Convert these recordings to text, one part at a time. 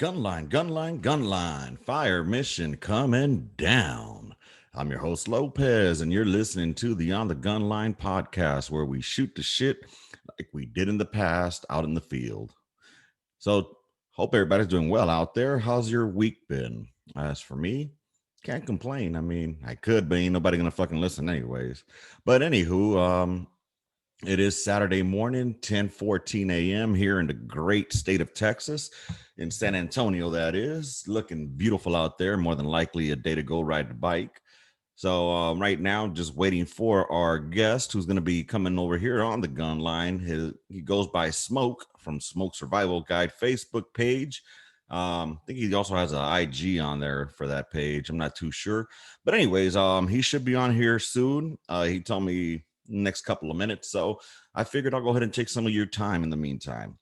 Gunline. Fire mission coming down. I'm your host, Lopez, and you're listening to the On the Gunline podcast, where we shoot the shit like we did in the past out in the field. So, hope everybody's doing well out there. How's your week been? As for me, can't complain. I mean, I could, but ain't nobody gonna fucking listen anyways. But anywho, it is Saturday morning, 10:14 a.m. here in the great state of Texas, in San Antonio, that is. Looking beautiful out there, more than likely a day to go ride the bike. So right now, just waiting for our guest who's going to be coming over here on the gun line. He goes by Smoke from Smoke Survival Guide Facebook page. I think he also has an IG on there for that page. I'm not too sure. But anyways, he should be on here soon. He told me next couple of minutes, so I figured I'll go ahead and take some of your time in the meantime.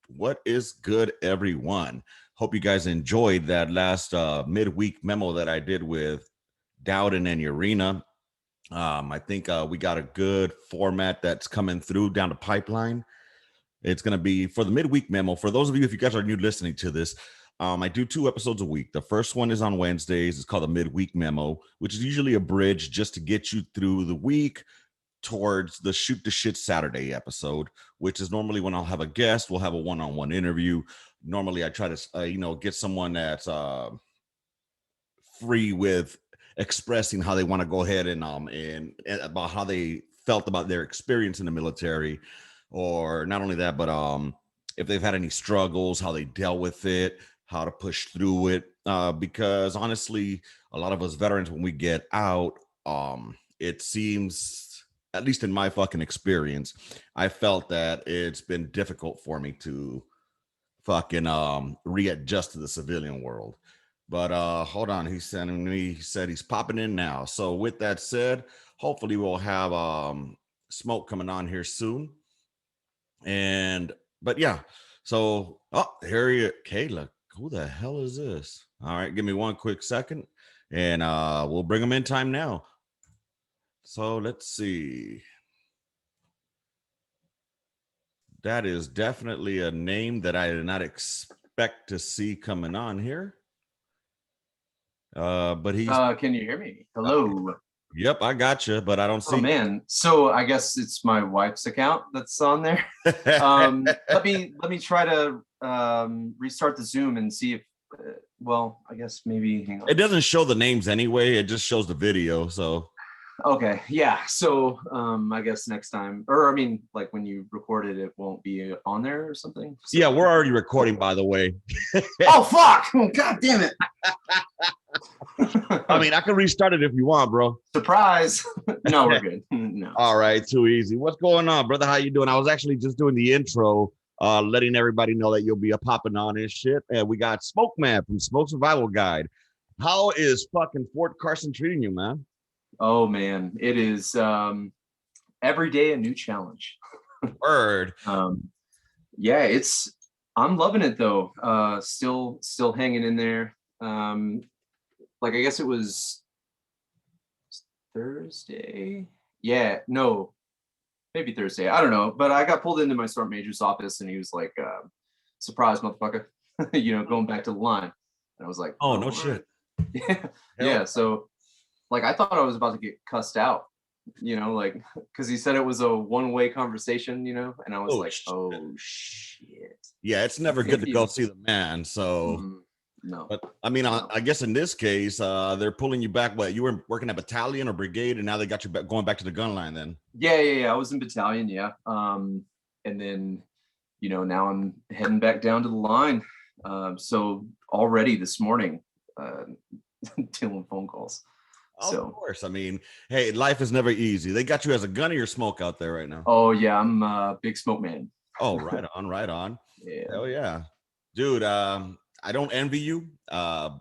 What is good, everyone? Hope you guys enjoyed that last midweek memo that I did with Dowden and Urena. I think we got a good format that's coming through down the pipeline. It's going to be for the midweek memo. For those of you, if you guys are new listening to this, I do 2 episodes a week. The first one is on Wednesdays. It's called the midweek memo, which is usually a bridge just to get you through the week towards the Shoot the Shit Saturday episode, which is normally when I'll have a guest. We'll have a one-on-one interview. Normally I try to get someone that's free with expressing how they want to go ahead and about how they felt about their experience in the military, or not only that, but if they've had any struggles, how they dealt with it, how to push through it, because honestly, a lot of us veterans, when we get out, it seems, at least in my fucking experience, I felt that it's been difficult for me to fucking readjust to the civilian world. But hold on, he said he's popping in now. So with that said, hopefully we'll have Smoke coming on here soon. But yeah, so here he is. Kayla, who the hell is this? All right, give me one quick second, and we'll bring him in time now. So let's see. That is definitely a name that I did not expect to see coming on here. But he's. Can you hear me? Hello. Yep, I got you, but I don't see. Oh man, so I guess it's my wife's account that's on there. Let me try to restart the Zoom and see if. Well, I guess maybe. Hang on. It doesn't show the names anyway. It just shows the video. So. Okay, yeah. So I guess next time, or I mean, like when you record it, it won't be on there or something. So, yeah, we're already recording, by the way. Oh fuck! God damn it! I mean, I can restart it if you want, bro. Surprise! No, we're good. No. All right, too easy. What's going on, brother? How you doing? I was actually just doing the intro, letting everybody know that you'll be popping on and shit. And we got Smoke Man from Smoke Survival Guide. How is fucking Fort Carson treating you, man? Oh man, it is every day a new challenge. Word. Yeah, I'm loving it though. Still hanging in there. Like I guess it was Thursday. Yeah, no, maybe Thursday. I don't know. But I got pulled into my sergeant major's office and he was like, surprise, motherfucker, going back to the line. And I was like, oh no shit. Yeah. Yeah. So like I thought I was about to get cussed out, like because he said it was a one-way conversation, and I was like, oh shit. Yeah, it's never good to go see the man. So no. But I mean, I guess in this case, they're pulling you back. What, you were working at battalion or brigade, and now they got you back, going back to the gun line then? Yeah. I was in battalion, yeah. And then, now I'm heading back down to the line. So already this morning, dealing with phone calls. So, of course. I mean, hey, life is never easy. They got you as a gunner or smoke out there right now? Oh, yeah. I'm a big smoke man. Oh, right on. Yeah. Hell yeah. Dude, I don't envy you. I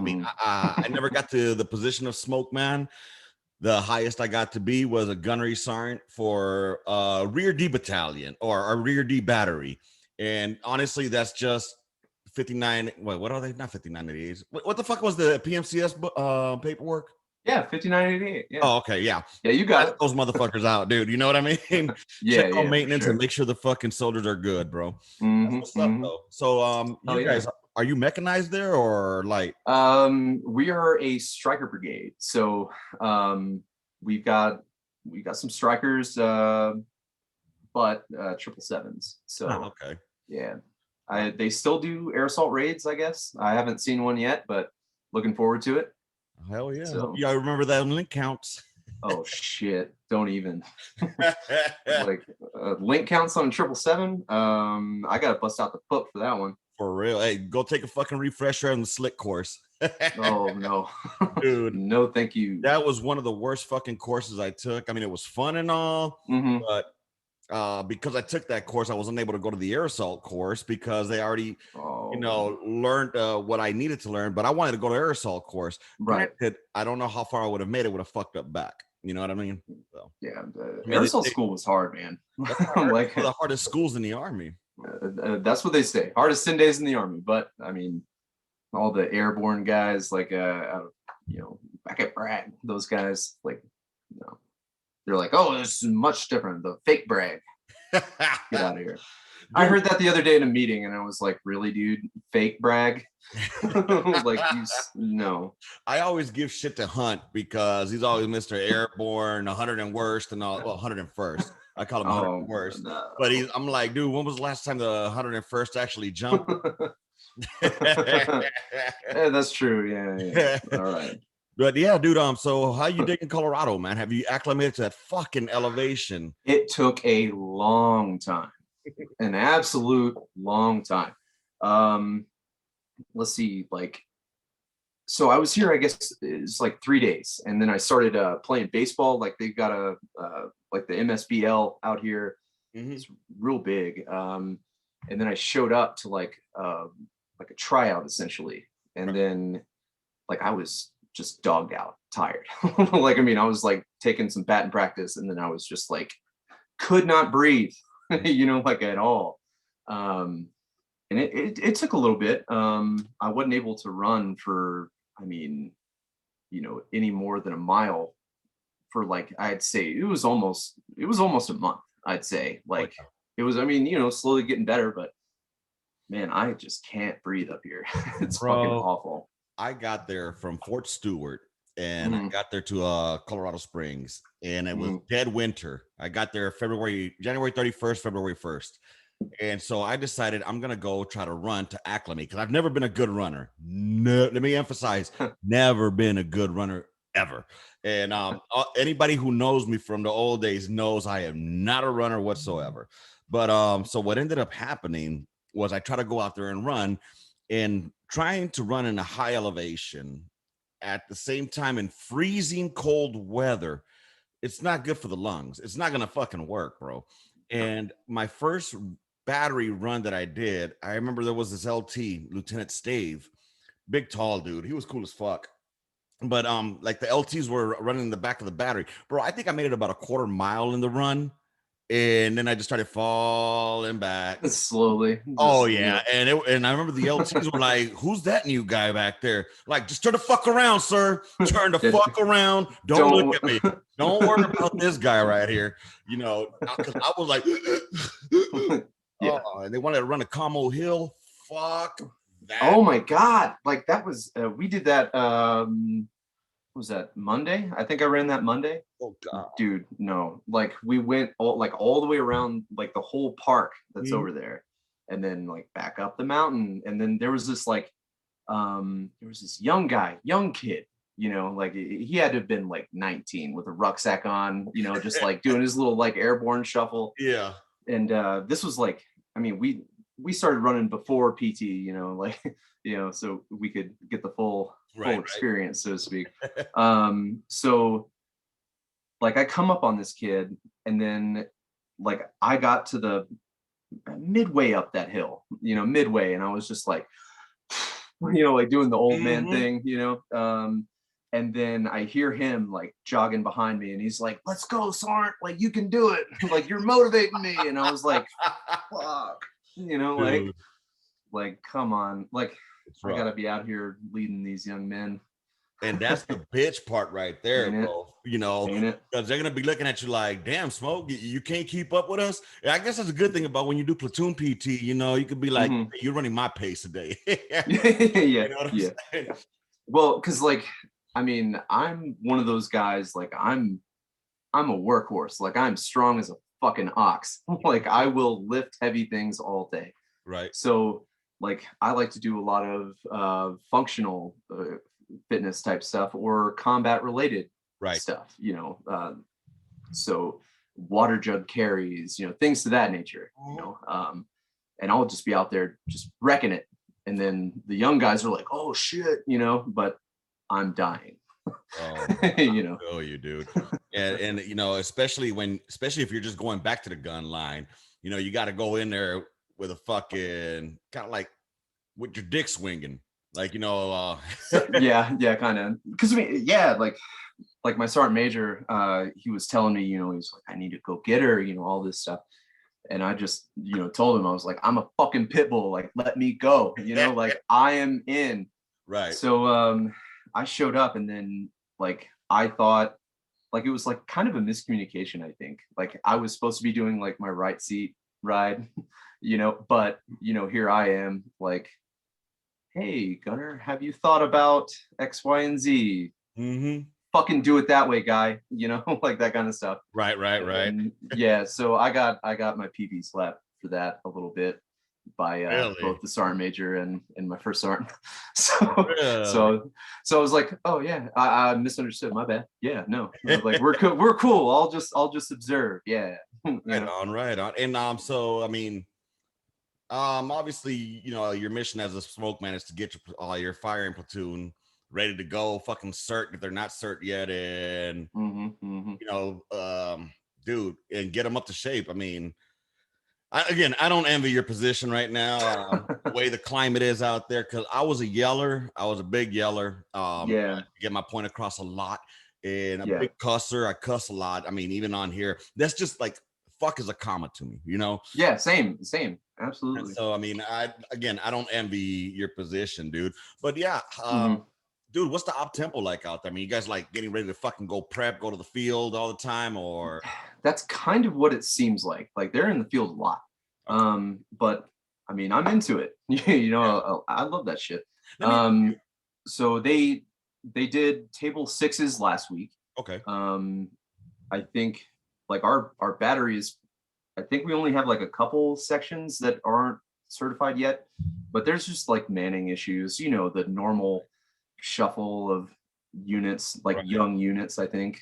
mean, I never got to the position of smoke man. The highest I got to be was a gunnery sergeant for rear D battalion or a rear D battery. And honestly, that's just 59. Wait, what are they? Not 5988s. What the fuck was the PMCS paperwork? Yeah, 5988. Yeah. Oh, okay, yeah. Yeah, you got those motherfuckers out, dude. You know what I mean? Yeah. Check on maintenance and make sure the fucking soldiers are good, bro. Mm-hmm, That's what's up, though. So, you guys, Are you mechanized there or light? We are a striker brigade, so we've got some strikers, but 777s. So Okay. yeah, they still do air assault raids. I guess I haven't seen one yet, but looking forward to it. Hell yeah. So Yeah, I remember that link counts. oh shit, don't even like link counts on 777. I gotta bust out the foot for that one. For real. Hey, go take a fucking refresher on the slick course. Oh no, Dude, no, thank you. that was one of the worst fucking courses I took. I mean, it was fun and all, Mm-hmm. but because I took that course, I wasn't able to go to the air assault course because they already, Oh, learned what I needed to learn. But I wanted to go to air assault course. right. Granted, I don't know how far I would have made it. Would have fucked up back. You know what I mean? So, Yeah, the I air mean, assault school was hard, man. that's why I heard Like it's one of the hardest schools in the army. that's what they say. Hardest 10 days in the army. But I mean, all the airborne guys, like back at Bragg, those guys, like, they're like, oh, this is much different. The fake Bragg. Get out of here. I heard that the other day in a meeting, and I was like, really, dude? Fake Bragg? Like, no. I always give shit to Hunt because he's always Mr. Airborne, 100 and worst, and all. Well, 101st. I call him 100 and worst. No. But I'm like, dude, when was the last time the 101st actually jumped? Yeah, that's true. Yeah. All right. But yeah, dude. So how you digging Colorado, man? Have you acclimated to that fucking elevation? It took a long time, an absolute long time. Let's see, like, so I was here, I guess it's like 3 days, and then I started playing baseball. Like they've got a like the MSBL out here. Mm-hmm. It's real big. And then I showed up to like a tryout essentially, and then like I was just dogged out, tired. Like I mean, I was like taking some batting practice, and then I was just like could not breathe, like at all. And it took a little bit. I wasn't able to run for, I mean, any more than a mile for like I'd say it was almost a month. I'd say like it was. I mean, slowly getting better, but man, I just can't breathe up here. It's fucking awful. I got there from Fort Stewart and I got there to Colorado Springs, and it was dead winter. I got there January 31st, February 1st. And so I decided I'm going to go try to run to acclimate because I've never been a good runner. No, let me emphasize, never been a good runner ever. And anybody who knows me from the old days knows I am not a runner whatsoever. But so what ended up happening was I tried to go out there and run, and trying to run in a high elevation at the same time in freezing cold weather. It's not good for the lungs. It's not going to fucking work, bro. And my first battery run that I did, I remember there was this LT, Lieutenant Stave, big tall dude. He was cool as fuck. But like the LTs were running in the back of the battery. Bro, I think I made it about a quarter mile in the run. And then I just started falling back slowly. Oh yeah, and I remember the LTs were like, "Who's that new guy back there?" Like, just turn the fuck around, sir. Turn the fuck around. Don't look at me. Don't worry about this guy right here. Because I was like, yeah. And they wanted to run a Como Hill. Fuck that. Oh my god! Like that was we did that. Was that Monday? I think I ran that Monday. Oh god, dude, no! Like we went all the way around like the whole park that's over there, and then like back up the mountain, and then there was this young kid, like he had to have been like 19 with a rucksack on, just like doing his little like airborne shuffle. Yeah. And this was like, I mean, we started running before PT, so we could get the full experience, so to speak. So like I come up on this kid, and then like I got to the midway up that hill, midway, and I was just like, like doing the old man thing, and then I hear him like jogging behind me, and he's like, "Let's go, Sarnt! Like you can do it! Like you're motivating me!" And I was like, "Fuck!" Like come on, like I gotta be out here leading these young men. And that's the bitch part right there, Ain't it? bro. You know, Ain't it? because they're gonna be looking at you like, damn, Smoke, you can't keep up with us. And I guess that's a good thing about when you do platoon PT, you know, you could be like, Mhm. you're running my pace today. Yeah, You know what I'm yeah. saying? Well, because like, I mean, I'm one of those guys, like I'm a workhorse. Like I'm strong as a fucking ox. Like I will lift heavy things all day. Right, So like I like to do a lot of functional fitness type stuff or combat related right. stuff, so water jug carries, things to that nature, and I'll just be out there just wrecking it. And then the young guys are like, oh shit, but I'm dying. Oh, you know. feel you, dude. And you know, especially if you're just going back to the gun line, you know, you got to go in there with a fucking kind of like with your dick swinging, like So yeah, kind of. Because I mean, yeah, like my sergeant major, he was telling me, he's like, I need to go get her, all this stuff. And I just, told him, I was like, I'm a fucking pit bull, like let me go, like I am in. right. So I showed up, and then like I thought like it was like kind of a miscommunication, I think. Like I was supposed to be doing like my right seat ride, but here I am like, hey Gunner, have you thought about X, Y, and Z? Mm-hmm. Fucking do it that way, guy, like that kind of stuff. Right. And yeah, so I got my PB slapped for that a little bit by Really, both the sergeant major and my first sergeant. really. So I was like, oh yeah, I misunderstood. My bad. Yeah, no, like we're cool. I'll just observe. Yeah, Right on. And so I mean, obviously, you know, your mission as a smoke man is to get your firing platoon ready to go, fucking cert if they're not cert yet, and hmm you know, dude, and get them up to shape. I mean, I don't envy your position right now, the way the climate is out there. Because I was a yeller, I was a big yeller. Yeah, I get my point across a lot, and a yeah. big cusser. I cuss a lot. I mean, even on here, that's just like fuck is a comma to me, you know. Yeah, same. And Absolutely. so, I mean, I don't envy your position, dude. But yeah, hmm dude, what's the op tempo like out there? I mean, you guys like getting ready to fucking go prep, go to the field all the time, or That's kind of what it seems like. Like they're in the field a lot. okay, But I mean, I'm into it. yeah. I love that shit. Let me So they did table sixes last week. okay, Um, I think like our battery is, I think we only have like a couple sections that aren't certified yet, but there's just like manning issues, the normal shuffle of units, like right. young units, I think.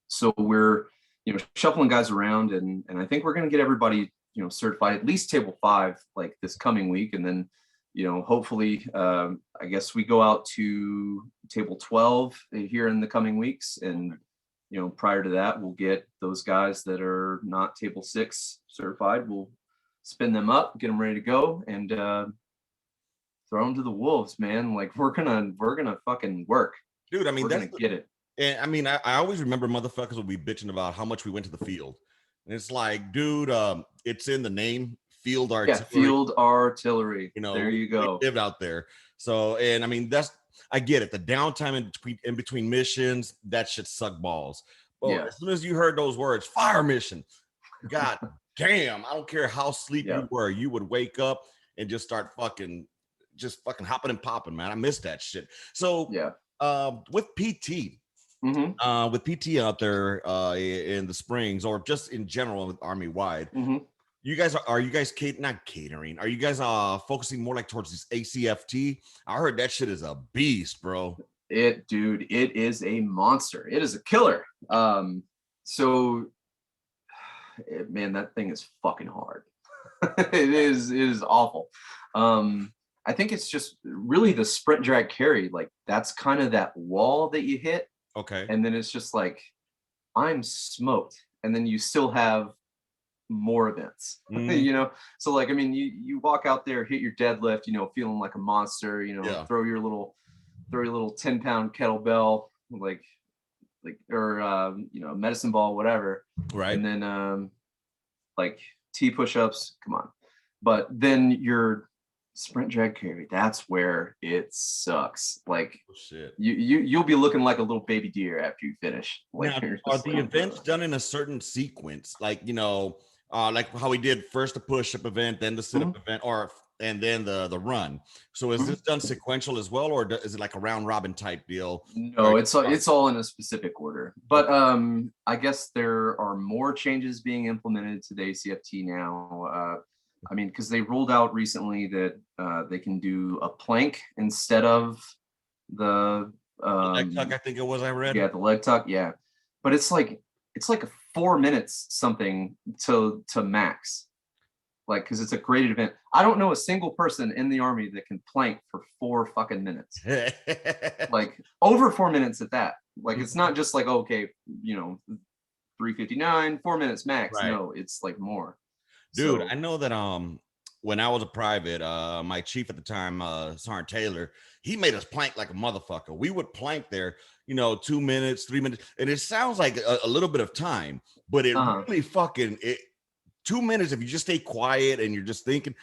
So we're, shuffling guys around, and I think we're going to get everybody, certified at least table 5 like this coming week. And then, hopefully, I guess we go out to table 12 here in the coming weeks. And prior to that, we'll get those guys that are not table 6 certified, we'll spin them up, get them ready to go, and throw them to the wolves, man. Like we're gonna fucking work. Dude, I mean, We're that's gonna the, get it. and I mean, I always remember motherfuckers will be bitching about how much we went to the field. And it's like, dude, it's in the name, field Yeah, artillery. field artillery, You know, there you we go. lived out there. So, and I mean, I get it. The downtime in between missions, that shit suck balls. But Yeah, as soon as you heard those words, fire mission, God damn, I don't care how sleep yeah. you were, you would wake up and just fucking hopping and popping, man. I miss that shit. So, Yeah. with PT, hmm out there in the Springs, or just in general with Army wide, hmm you guys are you guys not catering? Are you guys focusing more like towards this ACFT? I heard that shit is a beast, bro. Dude, it is a monster. It is a killer. So man, that thing is fucking hard. It is awful. Um, I think it's just really the sprint drag carry. Like that's kind of that wall that you hit, Okay. and then it's just like I'm smoked, and then you still have more events. Mm, So like I mean, you walk out there, hit your deadlift, feeling like a monster. yeah. Throw your little 10-pound kettlebell, or medicine ball, whatever, Right. and then like T push-ups. Come on, but then you're Sprint drag carry. That's where it sucks. Like Oh, shit. you'll be looking like a little baby deer after you finish. Like Now, you're are just the like, events done in a certain sequence? Like, like how we did first the push-up event, then the sit-up event, and then the run. So is this done sequential as well, or is it like a round robin type deal? No, it's all in a specific order. But I guess there are more changes being implemented to the ACFT now. I mean, because they rolled out recently that they can do a plank instead of the Leg tuck, I think it was. I read. yeah, the leg tuck, yeah. But it's like a 4 minutes something to max. Like, because it's a graded event. I don't know a single person in the Army that can plank for 4 fucking minutes. Like over 4 minutes at that. Like it's not just like, okay, 359, 4 minutes max. Right. No, it's like more. Dude, So I know that when I was a private, my chief at the time, Sergeant Taylor, he made us plank like a motherfucker. We would plank there, 2 minutes, 3 minutes, and it sounds like a little bit of time, but it really fucking 2 minutes if you just stay quiet and you're just thinking.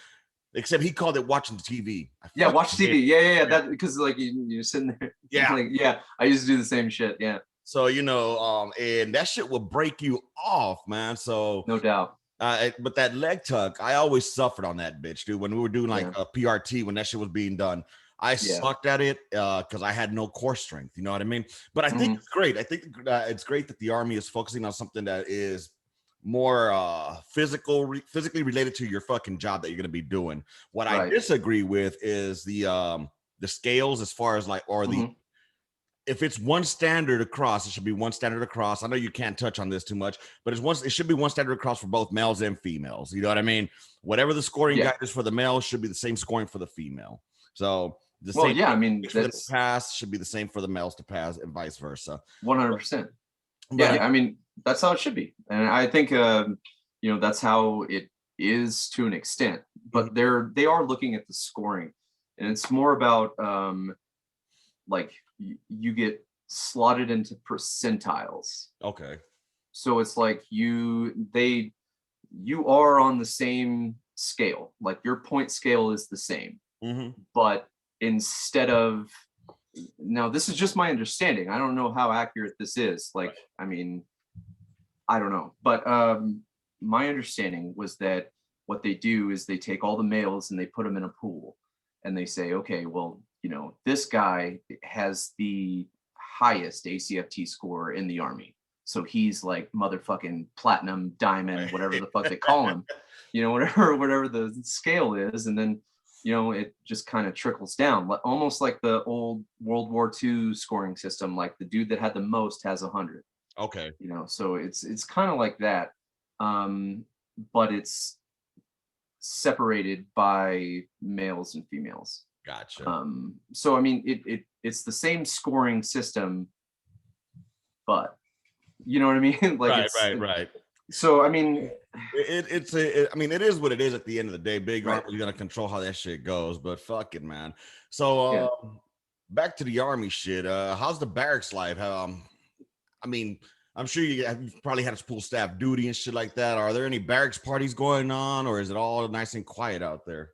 Except he called it watching the TV. Yeah, watch TV. Yeah. That because like you're sitting there. Yeah. Like, yeah, I used to do the same shit. Yeah. So and that shit will break you off, man. So no doubt. But that leg tuck, I always suffered on that bitch, dude. When we were doing like a PRT, when that shit was being done, I sucked at it because I had no core strength. You know what I mean? But I think it's great. I think it's great that the Army is focusing on something that is more physically related to your fucking job that you're gonna be doing. What I disagree with is the scales as far as like, or the if it's one standard across, it should be one standard across. I know you can't touch on this too much, but it should be one standard across for both males and females. You know what I mean? Whatever the scoring guide is for the male should be the same scoring for the female. So the same I mean, that's pass should be the same for the males to pass and vice versa. 100%. Yeah, I mean, that's how it should be. And I think that's how it is to an extent, but they are looking at the scoring, and it's more about like you get slotted into percentiles. Okay. So it's like you are on the same scale. Like your point scale is the same. But instead of, now this is just my understanding. I don't know how accurate this is. Like, I mean, I don't know. But my understanding was that what they do is they take all the males and they put them in a pool and they say, okay, well, this guy has the highest ACFT score in the Army. So he's like motherfucking platinum, diamond, whatever the fuck they call him, whatever the scale is. And then, it just kind of trickles down, almost like the old World War II scoring system. Like the dude that had the most has 100. Okay. So it's kind of like that. But it's separated by males and females. Gotcha. So I mean, it's the same scoring system, but you know what I mean? Like right. So I mean, it is what it is at the end of the day. Big Army, you're gonna control how that shit goes, but fuck it, man. So back to the Army shit. How's the barracks life? I mean, I'm sure you've probably had to pull staff duty and shit like that. Are there any barracks parties going on, or is it all nice and quiet out there?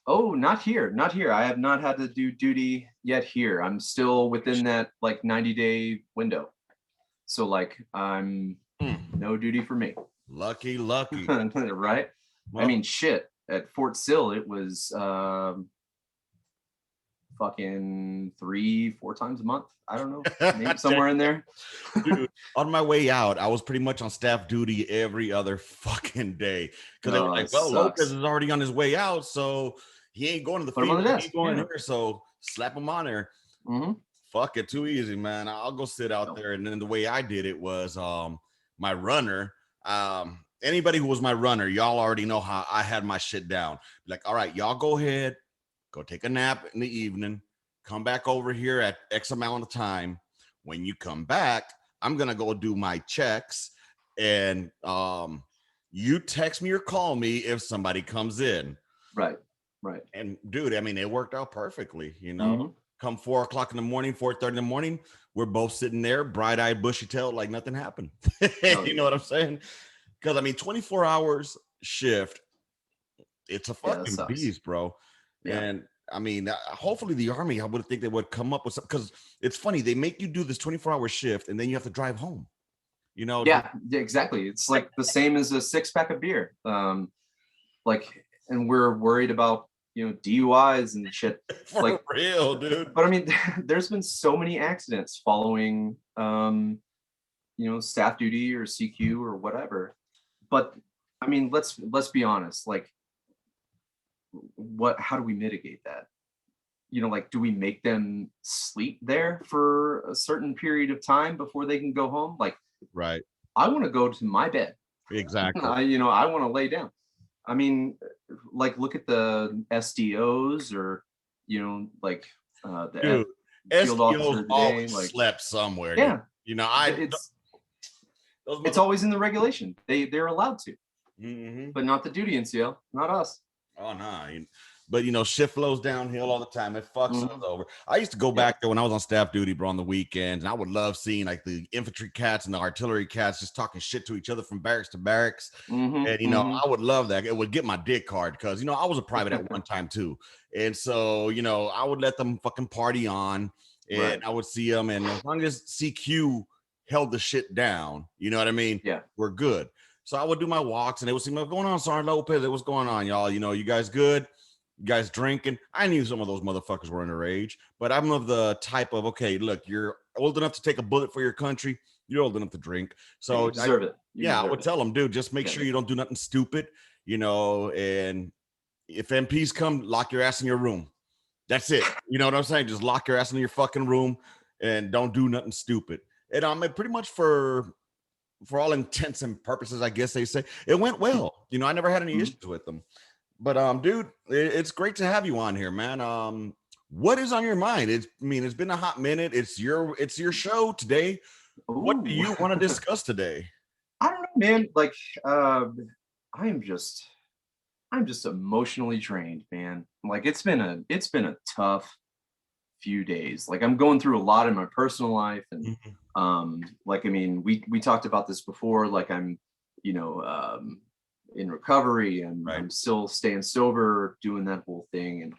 Oh, not here. I have not had to do duty yet here. I'm still within that like 90-day window. So like I'm no duty for me. Lucky. Right? Well, I mean, shit. At Fort Sill, it was fucking 3-4 times a month. I don't know, maybe somewhere in there. Dude, on my way out, I was pretty much on staff duty every other fucking day because they were like, "Well, Lopez is already on his way out, so he ain't going to the field. He ain't going here, so slap him on there." Fuck it, too easy, man. I'll go sit out there. And then the way I did it was my runner. Anybody who was my runner, y'all already know how I had my shit down. Like, all right, y'all go ahead, go take a nap in the evening, come back over here at X amount of time. When you come back, I'm gonna go do my checks, and you text me or call me if somebody comes in. Right. And dude, I mean, it worked out perfectly, Come 4 o'clock in the morning, 4:30 in the morning, we're both sitting there, bright-eyed, bushy-tailed, like nothing happened. You know what I'm saying? Because I mean, 24 hours shift, it's a fucking beast, bro. And I mean, hopefully the Army, I would think they would come up with something, because it's funny. They make you do this 24-hour shift and then you have to drive home, you know? Yeah, exactly. It's like the same as a 6-pack of beer. Like, and we're worried about, DUIs and shit. For Like, real, dude. but I mean, there's been so many accidents following, staff duty or CQ or whatever. But I mean, let's be honest. Like, how do we mitigate that? Like, do we make them sleep there for a certain period of time before they can go home? Like, Right. I want to go to my bed. Exactly. I want to lay down. I mean, like, look at the SDOs or, like the field officer SDOs always today. Like, slept somewhere. yeah, Dude. it's always in the regulation. They're allowed to, Mm-hmm. but not the duty NCO, not us. Oh no. But shift flows downhill all the time. It fucks us over. I used to go back there when I was on staff duty, bro, on the weekends, and I would love seeing like the infantry cats and the artillery cats just talking shit to each other from barracks to barracks. And I would love that. It would get my dick hard because I was a private at one time too, and so I would let them fucking party on, and I would see them, and as long as CQ held the shit down, you know what I mean? Yeah, we're good. So I would do my walks, and they would see what's going on, Sergeant Lopez. What's going on, y'all? You guys good? You guys drinking? I knew some of those motherfuckers were underage, but I'm of the type of, okay, look, you're old enough to take a bullet for your country. You're old enough to drink. So you deserve it. I would tell them, dude, just make sure you don't do nothing stupid, and if MPs come, lock your ass in your room. That's it. You know what I'm saying? Just lock your ass in your fucking room and don't do nothing stupid. And pretty much for all intents and purposes, I guess they say, it went well. I never had any issues with them. But dude, it's great to have you on here, man. What is on your mind? It's been a hot minute. It's your show today. Ooh. What do you want to discuss today? I don't know, man. Like, I'm just emotionally drained, man. Like, it's been a tough few days. Like, I'm going through a lot in my personal life, and like, I mean, we talked about this before. Like, I'm in recovery, and I'm still staying sober, doing that whole thing, and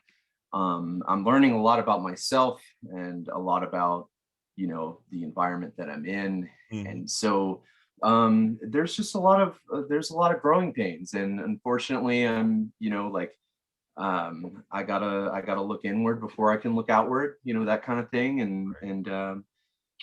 I'm learning a lot about myself and a lot about the environment that I'm in, and so there's just a lot of growing pains, and unfortunately I'm I gotta look inward before I can look outward, that kind of thing, and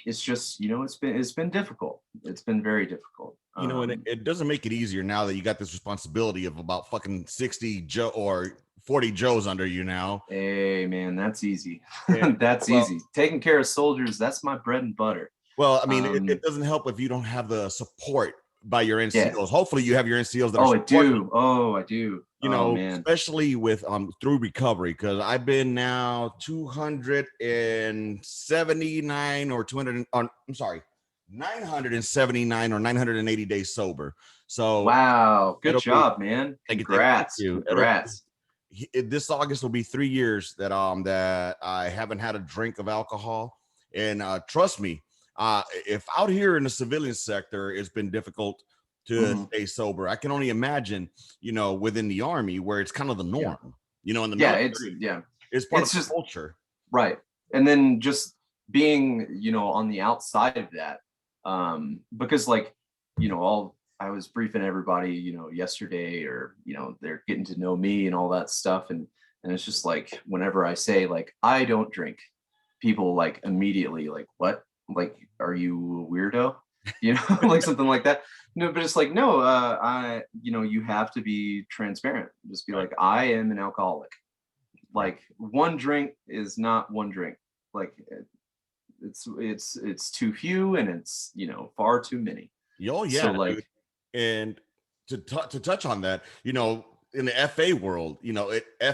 it's just it's been difficult. It's been very difficult. And it doesn't make it easier now that you got this responsibility of about fucking 60 Joe or 40 Joes under you now. Hey man, that's easy. That's easy. Taking care of soldiers, that's my bread and butter. Well, I mean, it doesn't help if you don't have the support by your NCOs. Yeah. Hopefully you have your NCOs that are supporting. I do. Especially with through recovery, because I've been now 279 or 200 I'm sorry, 979 or 980 days sober. So wow, good job, man. Congrats. Congrats. This August will be 3 years that I haven't had a drink of alcohol, and trust me, if out here in the civilian sector it's been difficult to stay sober, I can only imagine within the Army where it's kind of the norm. In the military, it's part of the culture, right? And then just being on the outside of that, because I was briefing everybody yesterday, or they're getting to know me and all that stuff, and it's just like, whenever I say like I don't drink, people like immediately like, what? Like, are you a weirdo? Like something like that. No, but it's like, no, you have to be transparent. Just be like, I am an alcoholic. Like, one drink is not one drink. Like, it's too few, and it's far too many. Oh yeah. So, like, and to touch on that, in the FA world,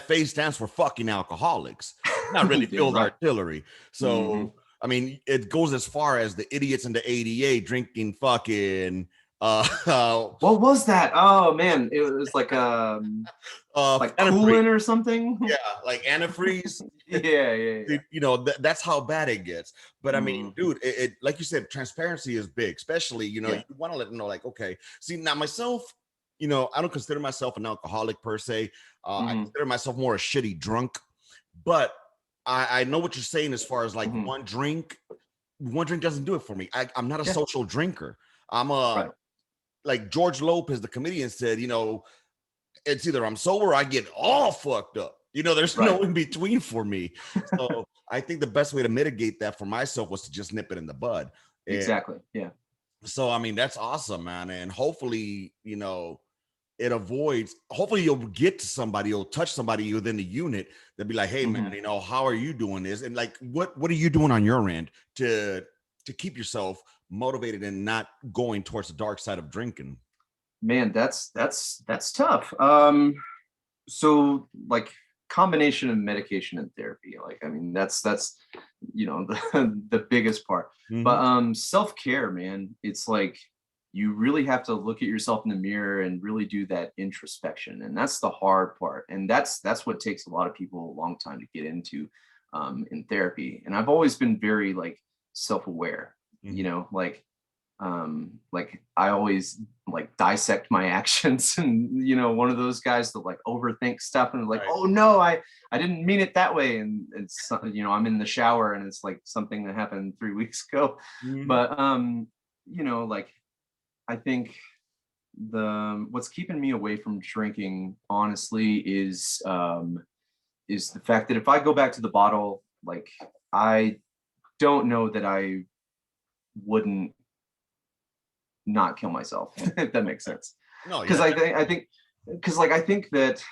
FA stands for fucking alcoholics, not really field artillery. So I mean, it goes as far as the idiots in the ADA drinking fucking what was that? Oh man, it was like like coolant or something. Yeah, like antifreeze. yeah. That's how bad it gets. But I mean, dude, it like you said, transparency is big, especially you want to let them know, like, okay, see, now myself, I don't consider myself an alcoholic per se. I Hmm. consider myself more a shitty drunk, but I know what you're saying as far as like Hmm. one drink doesn't do it for me. I'm not a Yeah. social drinker. I'm a Right. like George Lopez, the comedian, said, it's either I'm sober or I get all fucked up. There's no Right. in between for me. So I think the best way to mitigate that for myself was to just nip it in the bud. And Exactly. Yeah. so, I mean, that's awesome, man. And hopefully, hopefully you'll get to somebody, you'll touch somebody within the unit. They'll be like, hey, man, Hmm. how are you doing this? And like, what are you doing on your end to keep yourself motivated and not going towards the dark side of drinking? Man, that's tough. So like combination of medication and therapy. Like, I mean, that's the biggest part. Mhm. But self-care, man, it's like you really have to look at yourself in the mirror and really do that introspection. And that's the hard part. And that's what takes a lot of people a long time to get into in therapy. And I've always been very like self-aware, Mhm. like I always like dissect my actions and one of those guys that like overthink stuff and like, Right. oh no, I didn't mean it that way, and it's I'm in the shower and it's like something that happened 3 weeks ago. Mhm. But like I think the what's keeping me away from drinking honestly is the fact that if I go back to the bottle, like I don't know that I wouldn't not kill myself, if that makes sense. No, Because yeah, I think that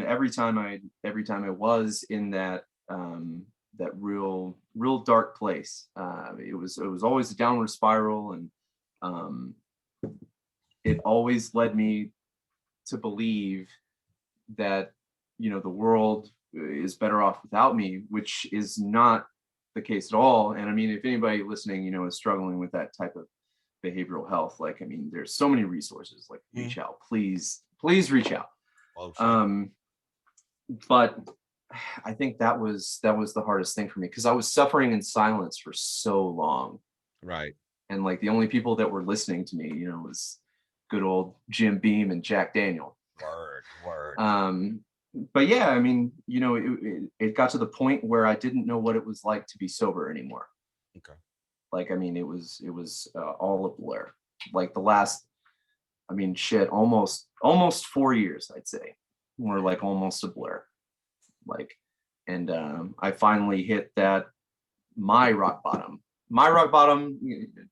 every time I was in that real dark place, it was always a downward spiral, and um, it always led me to believe that the world is better off without me, which is not the case at all. And I mean, if anybody listening is struggling with that type of behavioral health, like, I mean, there's so many resources. Like, Mhm. reach out, please reach out. Oh shit. um but I think that was the hardest thing for me, because I was suffering in silence for so long, Right. and like the only people that were listening to me was good old Jim Beam and Jack Daniel. Word, word. um but yeah, I mean, it got to the point where I didn't know what it was like to be sober anymore. Okay. Like, I mean, it was all a blur. Like the last, I mean, shit, almost 4 years, I'd say, were like almost a blur. Like, and I finally hit that my rock bottom. My rock bottom,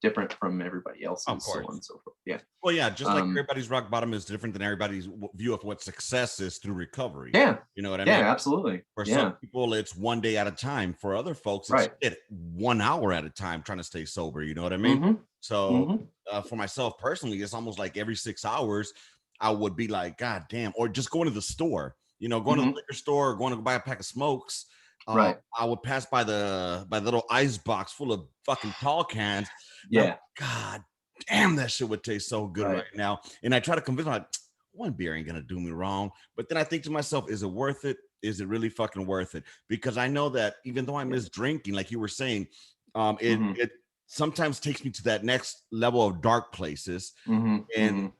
different from everybody Of else's, so on course. and so forth. Yeah. Well, yeah, just like Um, everybody's rock bottom is different than everybody's view of what success is through recovery. yeah, You know what I mean? yeah, absolutely. For some Yeah. people, it's one day at a time. For other folks, it's Right. 1 hour at a time trying to stay sober. You know what I mean? Mm-hmm. So, Mm-hmm. for myself personally, it's almost like every 6 hours, I would be like, God damn, or just going to the store, going to the Mm-hmm. liquor store, or going to buy a pack of smokes. Right. I would pass by the little ice box full of fucking tall cans. And I'm like, Yeah. God damn, that shit would taste so good Right. right now. And I try to convince myself, one beer ain't gonna do me wrong. But then I think to myself, is it worth it? Is it really fucking worth it? Because I know that even though I Yeah. miss drinking, like you were saying, it Mm-hmm. it sometimes takes me to that next level of dark places, Mm-hmm. and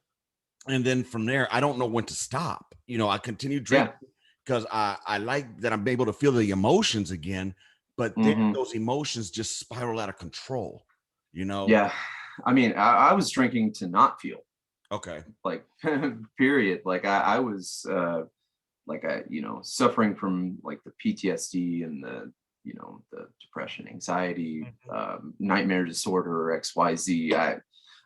Mm-hmm. then from there, I don't know when to stop. I continue drinking Yeah. because I like that I'm able to feel the emotions again, but then Mm-hmm. those emotions just spiral out of control. You know? Yeah. I mean, I was drinking to not feel, Okay. like, period. Like I was like suffering from like the PTSD and the depression, anxiety, Mhm. nightmare disorder, XYZ.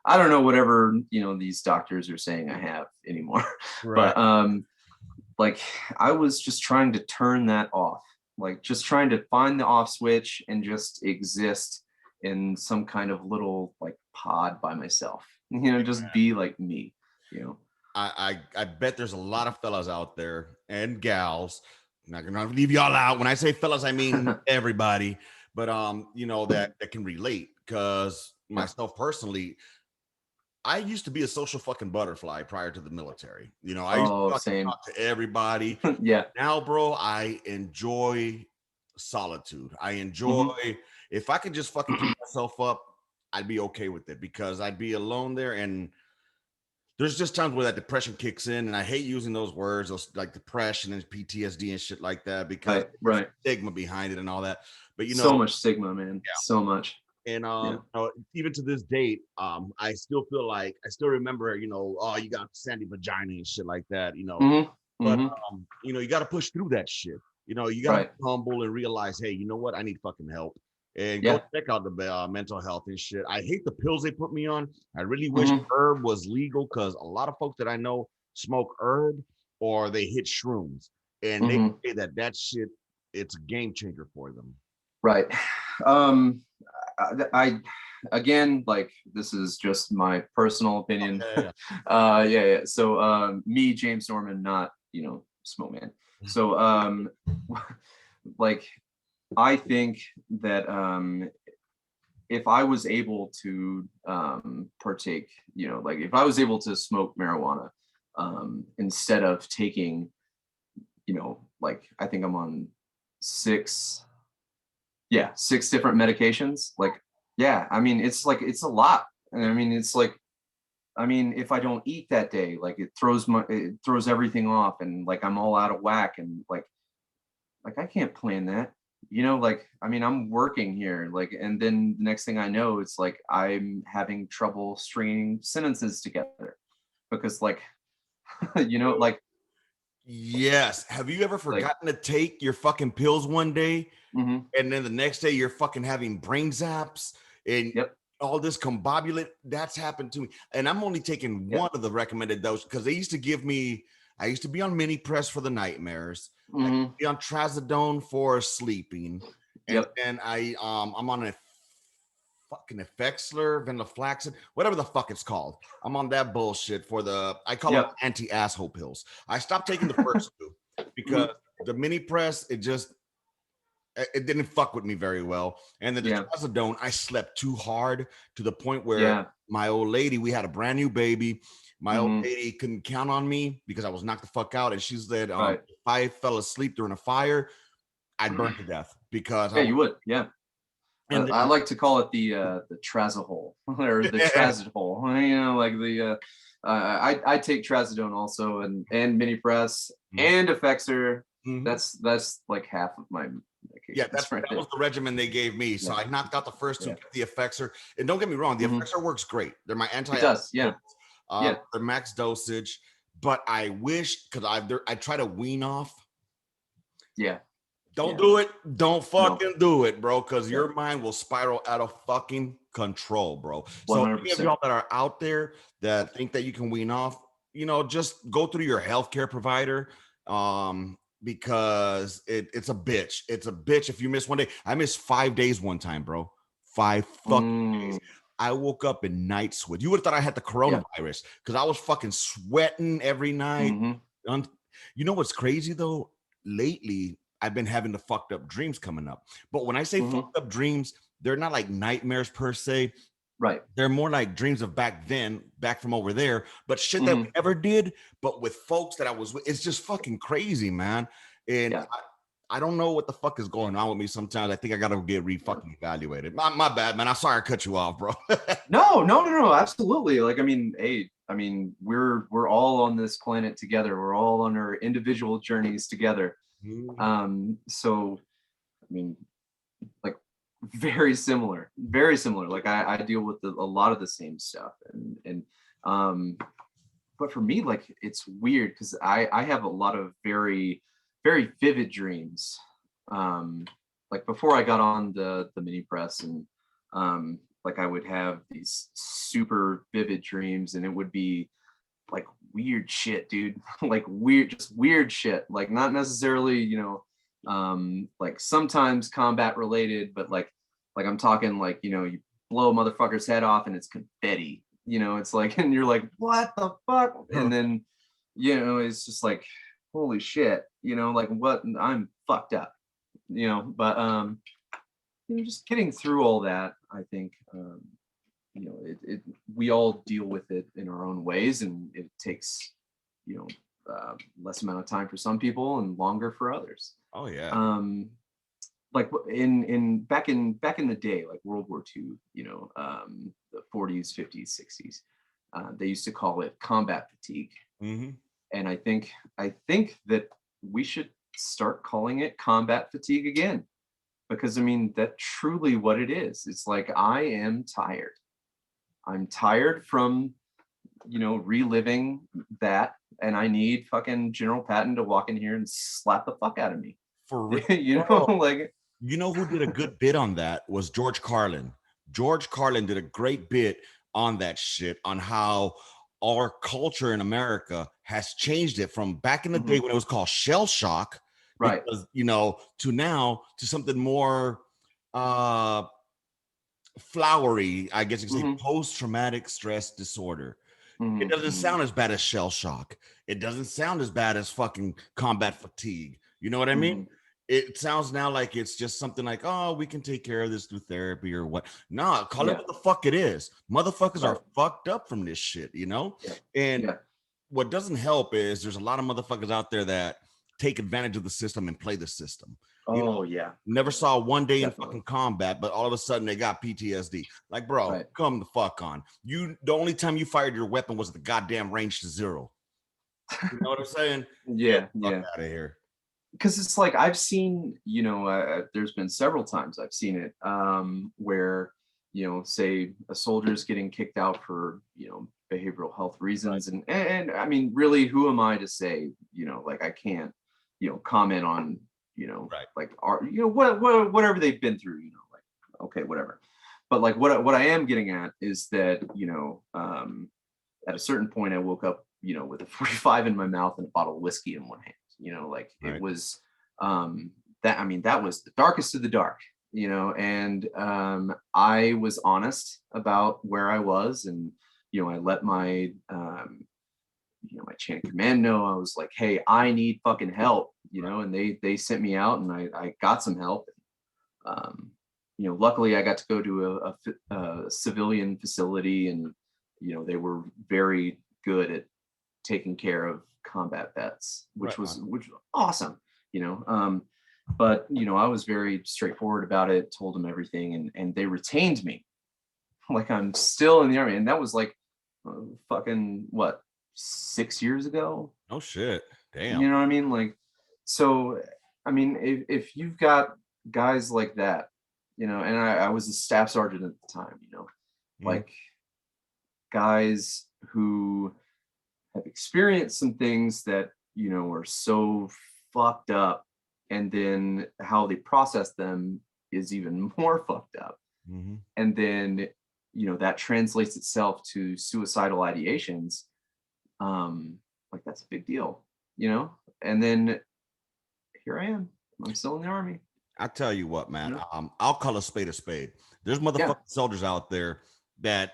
I don't know whatever these doctors are saying I have anymore. Right. But like I was just trying to turn that off, like just trying to find the off switch and just exist in some kind of little like pod by myself, just be like me, you know. I bet there's a lot of fellas out there and gals. I'm not gonna leave y'all out. When I say fellas, I mean everybody. But that can relate because Yeah. myself personally, I used to be a social fucking butterfly prior to the military. I used to Oh, fucking same. talk to everybody. Yeah. Now, bro, I enjoy solitude. I enjoy Hmm. if I could just fucking keep myself up, I'd be okay with it because I'd be alone there and there's just times where that depression kicks in, and I hate using those words, those like depression and PTSD and shit like that, because there's Right. stigma behind it and all that. But So much stigma, man. So much. and Yeah. even to this date, I still feel like I still remember, oh, you got sandy vagina and shit like that, Hmm. But Hmm. you got to push through that shit. You got to be Right. humble and realize, hey, you know what? I need fucking help. And go Yeah. check out the mental health and shit. I hate the pills they put me on. I really wish Hmm. herb was legal, because a lot of folks that I know smoke herb or they hit shrooms, and they Hmm. say that shit, it's a game changer for them. Right. Um, I again, like, this is just my personal opinion. Yeah, Yeah. So me, James Norman, not, Smoke Man. So like, I think that if I was able to partake, like if I was able to smoke marijuana instead of taking, like, I think I'm on six, yeah, six different medications. Like, yeah, I mean, it's a lot. And I mean, it's like, I mean, if I don't eat that day, like, it throws everything off, and like I'm all out of whack, and like I can't plan that. Like, I mean, I'm working here, like, and then the next thing I know, it's like I'm having trouble stringing sentences together because, like, like, yes. Have you ever like, forgotten to take your fucking pills one day, mhm, and then the next day you're fucking having brain zaps and yep, all this combobulate? That's happened to me. And I'm only taking yep, one of the recommended doses, because they used to give me, I used to be on mini press for the nightmares. I used to mhm, be on trazodone for sleeping. And yep, then I'm on a fucking Effexler, venlafaxine, whatever the fuck it's called. I'm on that bullshit for I call them yep, anti-asshole pills. I stopped taking the first two because mhm, the mini press, it didn't fuck with me very well. And the yeah, trazodone, I slept too hard to the point where yeah, my old lady, we had a brand new baby. My old mhm, lady couldn't count on me because I was knocked the fuck out. And she said, right. if I fell asleep during a fire, I'd burn to death because I Yeah, was. you would. Yeah. And I then, like to call it the trazahole or the trazid hole. Like I take trazodone also, and mini press and Effexor. Mhm. That's like half of my Yeah, medications right that was there. the regimen they gave me. So Yeah, I knocked out the first two, yeah. kept the Effexor. And don't get me wrong, the Hmm. Effexor works great. They're my It anti does. Yeah, yeah, their max dosage. But I wish, because I try to wean off. yeah, Don't yeah. do it. Don't No, fucking do it, bro, because yeah, your mind will spiral out of fucking control, bro. one So hundred any of percent. y'all that are out there that think that you can wean off, just go through your healthcare provider. Because it's a bitch. It's a bitch if you miss one day. I missed 5 days one time, bro. 5 fucking Mm, days. I woke up in night sweat. You would have thought I had the yeah. coronavirus, because I was fucking sweating every night. Hmm. Un- You know what's crazy though? Lately, I've been having the fucked up dreams coming up. But when I say Hmm. fucked up dreams, they're not like nightmares per se. Right. They're more like dreams of back then, back from over there, but shit that we Hmm. never did, but with folks that I was with. It's just fucking crazy, man. And Yeah. I don't know what the fuck is going on with me sometimes. I think I gotta get fucking evaluated. My bad, man. I'm sorry I cut you off, bro. No, no, no, no, absolutely. Like, I mean, hey, I mean, we're all on this planet together. We're all on our individual journeys together. Mhm. So I mean, like, very similar, very similar. Like, I deal with a lot of the same stuff, and um, but for me, like, it's weird because I have a lot of very, very vivid dreams. Like, before I got on the mini press, and like, I would have these super vivid dreams, and it would be like weird shit, dude. Like, weird, just weird shit. Like, not necessarily, like, sometimes combat related, but like I'm talking, like, you blow a motherfucker's head off and it's confetti. It's like, and you're like, what the fuck? And then, it's just like, holy shit, like, what? I'm fucked up, but just getting through all that, I think, we all deal with it in our own ways, and it takes, you know less amount of time for some people and longer for others. Oh yeah. um like, in back in the day, like World War II, the 40s, 50s, 60s, They used to call it combat fatigue. Mm-hmm. And I think that we should start calling it combat fatigue again, because I mean that's truly what it is. It's like I am tired. I'm tired from reliving that, and I need fucking General Patton to walk in here and slap the fuck out of me. For real. Like, you know who did a good bit on that was George Carlin. George Carlin did a great bit on that shit, on how our culture in America has changed it from back in the day when it was called shell shock, right, because, to now to something more flowery, I guess you could say, post-traumatic stress disorder. It doesn't sound as bad as shell shock. It doesn't sound as bad as fucking combat fatigue. You know what I mean? It sounds now like it's just something like, oh, we can take care of this through therapy or what. Nah, call it what the fuck it is. Motherfuckers are fucked up from this shit, And what doesn't help is there's a lot of motherfuckers out there that take advantage of the system and play the system. Never saw one day in fucking combat, but all of a sudden they got PTSD. Like, bro, come the fuck on. The only time you fired your weapon was the goddamn range to zero. You know what I'm saying? Yeah. Out of here. Because it's like I've seen, there's been several times I've seen it where, say a soldier's getting kicked out for, behavioral health reasons. And I mean, really, who am I to say, like I can't, comment on, like whatever they've been through, like, okay, whatever. But like what I am getting at is that, at a certain point I woke up, with a 45 in my mouth and a bottle of whiskey in one hand. It was that was the darkest of the dark, and I was honest about where I was, and I let my my chain of command know. I was like, hey, I need fucking help, and they sent me out, and I got some help. Luckily I got to go to a civilian facility, and they were very good at taking care of combat vets, which was awesome, but I was very straightforward about it, told them everything, and they retained me like I'm still in the Army. And that was like fucking what, 6 years ago. Oh shit, damn. You know what I mean? Like, so I mean, if you've got guys like that, and I was a staff sergeant at the time, like guys who have experienced some things that are so fucked up, and then how they process them is even more fucked up. And then that translates itself to suicidal ideations. Like that's a big deal, and then here I am, I'm still in the Army. I tell you what, man, I'll call a spade a spade. There's motherfucking soldiers out there that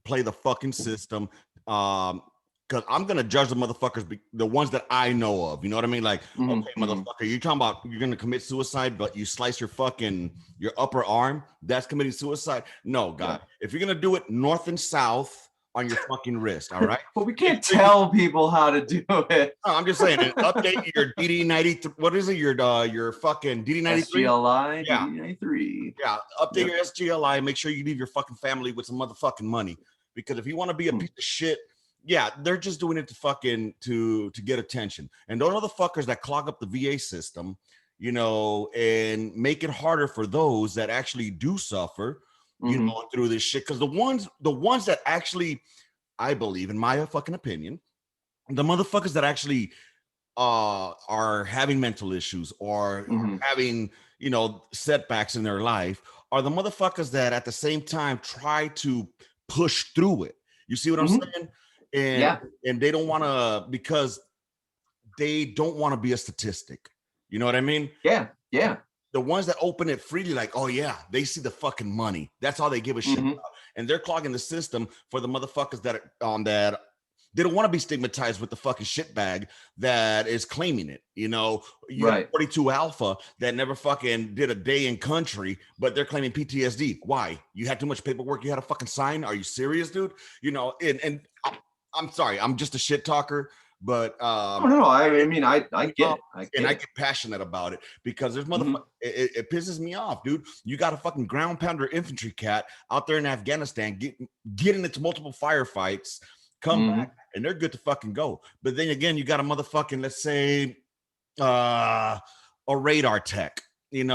play the fucking system, because I'm gonna judge the motherfuckers, the ones that I know of. You know what I mean? Like, okay, motherfucker, you're talking about you're gonna commit suicide, but you slice your upper arm. That's committing suicide. No, God, if you're gonna do it north and south on your fucking wrist, all right? But we can't tell people how to do it. No, I'm just saying, update your DD-93. What is it? Your fucking DD-93? SGLI, yeah. DD-93. Yeah, update your SGLI. Make sure you leave your fucking family with some motherfucking money. Because if you want to be a piece of shit, they're just doing it to get attention. And those motherfuckers that clog up the VA system, and make it harder for those that actually do suffer, through this shit. Because the ones that actually, I believe, in my fucking opinion, the motherfuckers that actually are having mental issues or having, setbacks in their life are the motherfuckers that at the same time try to push through it. You see what I'm saying? And they don't want to, because they don't want to be a statistic. You know what I mean? Yeah. The ones that open it freely, like, oh yeah, they see the fucking money. That's all they give a shit about. And they're clogging the system for the motherfuckers that they don't want to be stigmatized with the fucking shitbag that is claiming it. You have 42 Alpha that never fucking did a day in country, but they're claiming PTSD. Why? You had too much paperwork you had to fucking sign? Are you serious, dude? And I'm sorry, I'm just a shit talker. But Oh no, I mean I get it. I and get I it. get passionate about it because there's motherfuckers. Mhm. It pisses me off, dude. You got a fucking ground pounder infantry cat out there in Afghanistan getting into multiple firefights, come back, Mhm. and they're good to fucking go. But then again, you got a motherfucking, let's say, a radar tech, and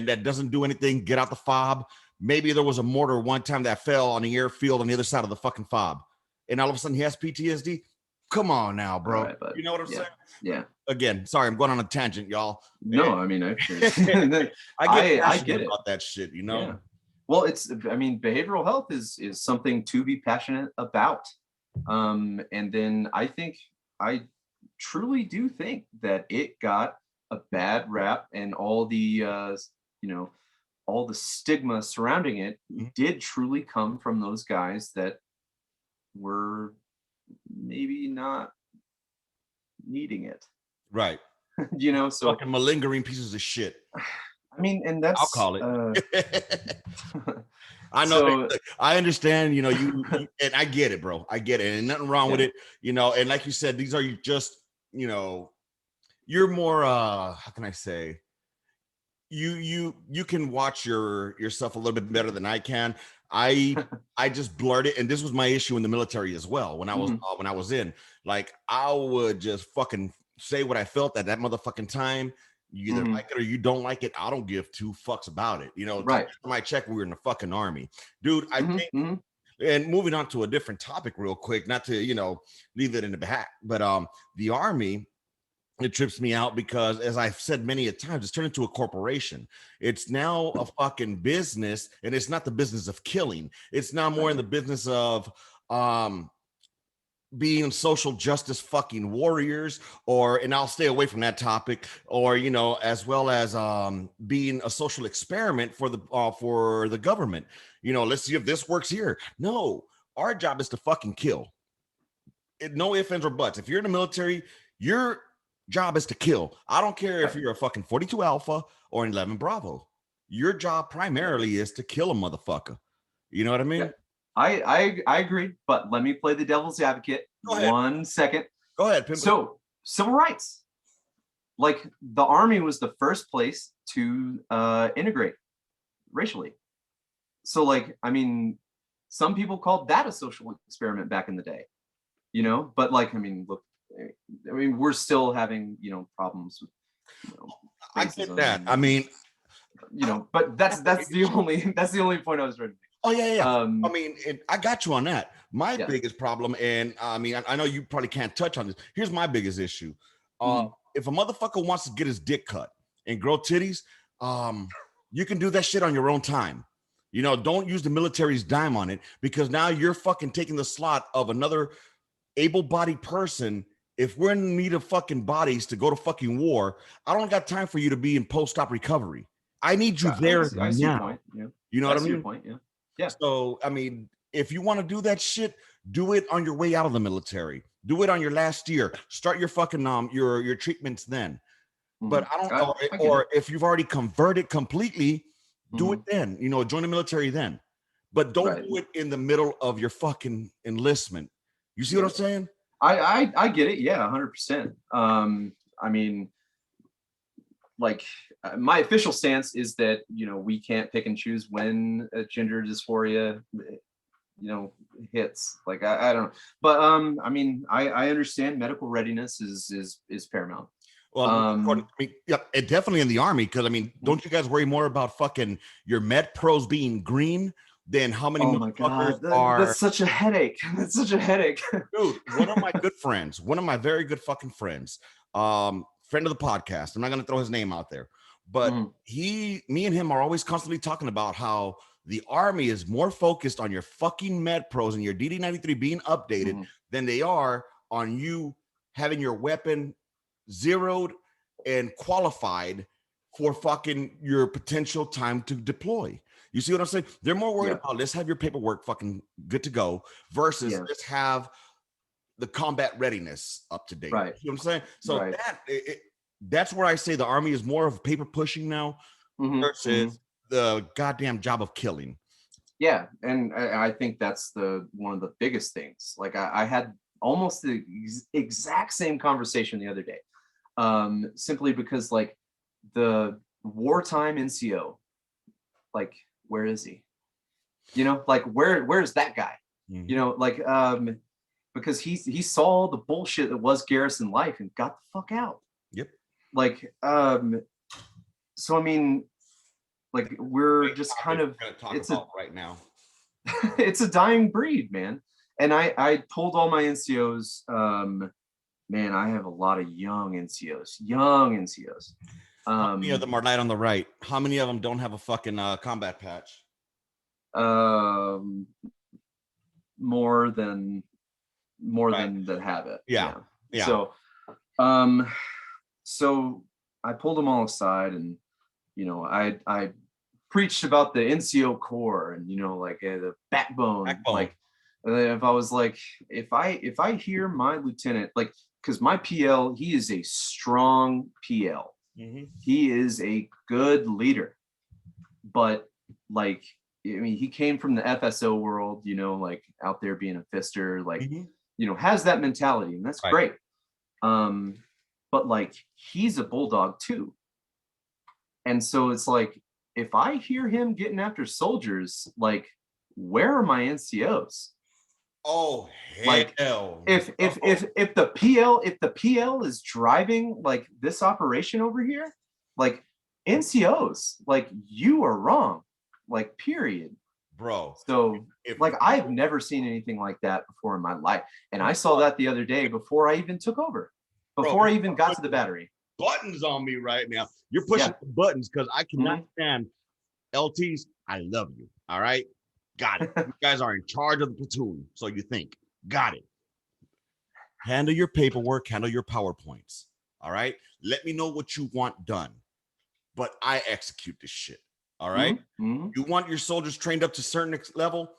that doesn't do anything, get out the fob. Maybe there was a mortar one time that fell on the airfield on the other side of the fucking fob, and all of a sudden he has PTSD. Come on now, All bro. right, but You know what I'm yeah, saying? yeah. Again, sorry, I'm going on a tangent, y'all. No, I mean I get I passionate get it. about that shit, Yeah. Well, I mean, behavioral health is something to be passionate about. And then I truly do think that it got a bad rap, and all the you know, all the stigma surrounding it Mhm. did truly come from those guys that were maybe not needing it. Right. So Fucking malingering pieces of shit. I mean, and I'll that's call it. I know. so Look, I understand. And I get it, bro. I get it, and nothing wrong with yeah. it. And like you said, these are just, you're more. How can I say? You can watch yourself a little bit better than I can. I just blurred it, and this was my issue in the military as well. Mhm. When I was in, like, I would just fucking say what I felt at that motherfucking time. You either Mhm. like it or you don't like it. I don't give two fucks about it. Right. My check, we were in the fucking army, dude. I Mhm. think. Mhm. And moving on to a different topic, real quick, not to leave it in the back, but the army, it trips me out because, as I've said many a times, it's turned into a corporation. It's now a fucking business, and it's not the business of killing. It's now more Right. in the business of um being social justice fucking warriors, and I'll stay away from that topic, or as well as being a social experiment for the government. Let's see if this works here. No, our job is to fucking kill. No ifs, ands, or buts. If you're in the military, your job is to kill. I don't care if Right. you're a fucking 42 Alpha or an 11 Bravo. Your job primarily is to kill a motherfucker. You know what I Yeah. mean? I agree, but let me play the devil's advocate Go ahead. 1 second. Go ahead, Pimp. So, civil rights. Like, the army was the first place to integrate racially. So, like, I mean, some people called that a social experiment back in the day, but, like, I mean, look, I mean, we're still having, problems with, you know, I get that. I racism, mean, but that's the only that's the only point I was trying to oh yeah, yeah, make. yeah. I mean, I got you on that. My Yeah. biggest problem, and I mean, I know you probably can't touch on this. Here's my biggest issue. Mhm. If a motherfucker wants to get his dick cut and grow titties, you can do that shit on your own time. Don't use the military's dime on it, because now you're fucking taking the slot of another able-bodied person. If we're in need of fucking bodies to go to fucking war, I don't got time for you to be in post-op recovery. I need you there I see your now. point. Yeah. You know I what I see your mean? point. Yeah. Yeah. So, I mean, if you want to do that shit, do it on your way out of the military. Do it on your last year. Start your fucking your treatments then. But Mhm. I don't, I get or it. if you've already converted completely, do it Mhm. then. Join the military then. But don't Right. do it in the middle of your fucking enlistment. You see what Yeah. I'm saying? I get it. Yeah, 100%. I mean, like, my official stance is that, we can't pick and choose when gender dysphoria, hits. Like, I don't know. But I mean, I understand medical readiness is paramount. Well, according, Um, I mean, yeah, and definitely in the army, because I mean, don't you guys worry more about fucking your med pros being green than how many oh my motherfuckers God, are? that's such a headache. That's such a headache. Dude, one of my good friends, one of my very good fucking friends, friend of the podcast. I'm not gonna throw his name out there, but Mhm. me and him are always constantly talking about how the army is more focused on your fucking med pros and your DD-93 being updated Mhm. than they are on you having your weapon zeroed and qualified for fucking your potential time to deploy. You see what I'm saying? They're more worried Yeah. about, let's have your paperwork fucking good to go, versus Yeah. let's have the combat readiness up to date. Right. You know what I'm saying? So Right. that's where I say the army is more of paper pushing now Mhm. Mhm. versus the goddamn job of killing. Yeah, and I think that's the one of the biggest things. Like, I had almost the exact same conversation the other day. Simply because like the wartime NCO, like where is he? You know, like where's that guy? Mhm. You know, like because he saw the bullshit that was Garrison life and got the fuck out. Yep. Like so I mean, like we're Great just kind topic of we're gonna talk it's about right now. it's a dying breed, man. And I told all my NCOs, man, I have a lot of young NCOs. How many of them are light on the right? How many of them don't have a fucking combat patch? Um, more than Right. that have it. Yeah. Yeah. So so I pulled them all aside, and you know, I preached about the NCO core, and you know, like the backbone. Backbone. Like if I was like, if I hear my lieutenant, like, because my PL, he is a strong PL. Mhm. He is a good leader, but like, I mean, he came from the FSO world, you know, like out there being a fister, like, Mhm. you know, has that mentality, and that's Right. great. But like, he's a bulldog too. And so it's like, if I hear him getting after soldiers, like, where are my NCOs? Oh Like, hell. if the PL is driving like this operation over here, like NCOs, like you are wrong, like period. Bro. So If like I've never seen anything like that before in my life, and I saw that the other day before I even took over, before I even got to the battery. Buttons on me right now. You're pushing the buttons because I cannot stand LTs. I love you. All right. Got it. You guys are in charge of the platoon. So you think. Got it. Handle your paperwork, handle your PowerPoints. All right. Let me know what you want done. But I execute this shit. All right. Mm-hmm. You want your soldiers trained up to a certain level?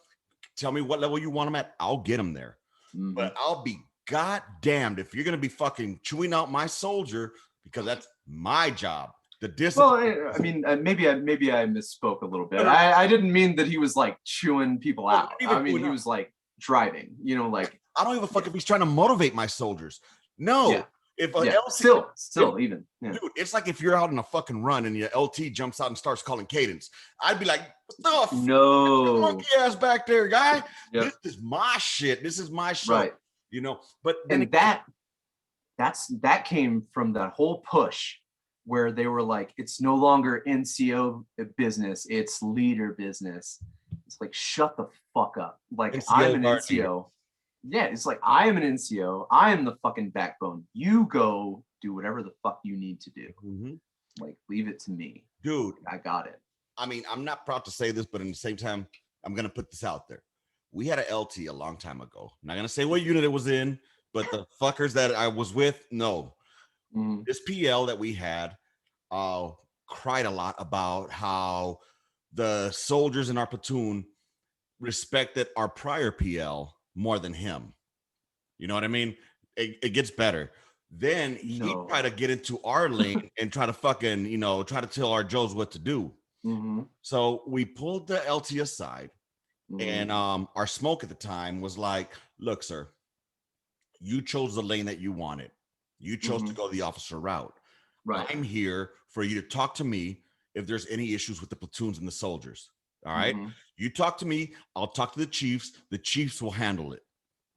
Tell me what level you want them at. I'll get them there. Mm-hmm. But I'll be goddamned if you're gonna be fucking chewing out my soldier, because that's my job. The discipline. Well, I mean, maybe I misspoke a little bit. I didn't mean that he was like chewing people out. I mean, he was like driving. You know, like I don't give a fuck if he's trying to motivate my soldiers. No. Yeah. If a LT, still even. Yeah. Dude, it's like if you're out in a fucking run and your LT jumps out and starts calling cadence. I'd be like, what the no monkey ass back there, guy. Yep. This is my shit. This is my show. Right. You know, but and that came from that whole push where they were like, it's no longer NCO business, it's leader business. It's like, shut the fuck up. Like, NCO I'm an NCO. Leader. Yeah, it's like, I am an NCO. I am the fucking backbone. You go do whatever the fuck you need to do. Mm-hmm. Like, leave it to me. Dude, I got it. I mean, I'm not proud to say this, but at the same time, I'm going to put this out there. We had an LT a long time ago. I'm not going to say what unit it was in, but the fuckers that I was with, no. Mm-hmm. This PL that we had cried a lot about how the soldiers in our platoon respected our prior PL more than him. You know what I mean? It gets better. Then he tried to get into our lane and try to fucking, you know, try to tell our Joes what to do. Mm-hmm. So we pulled the LT aside, and our smoke at the time was like, look, sir, you chose the lane that you wanted. You chose to go the officer route. Right. I'm here for you to talk to me if there's any issues with the platoons and the soldiers. All right. You talk to me. I'll talk to the chiefs. The chiefs will handle it.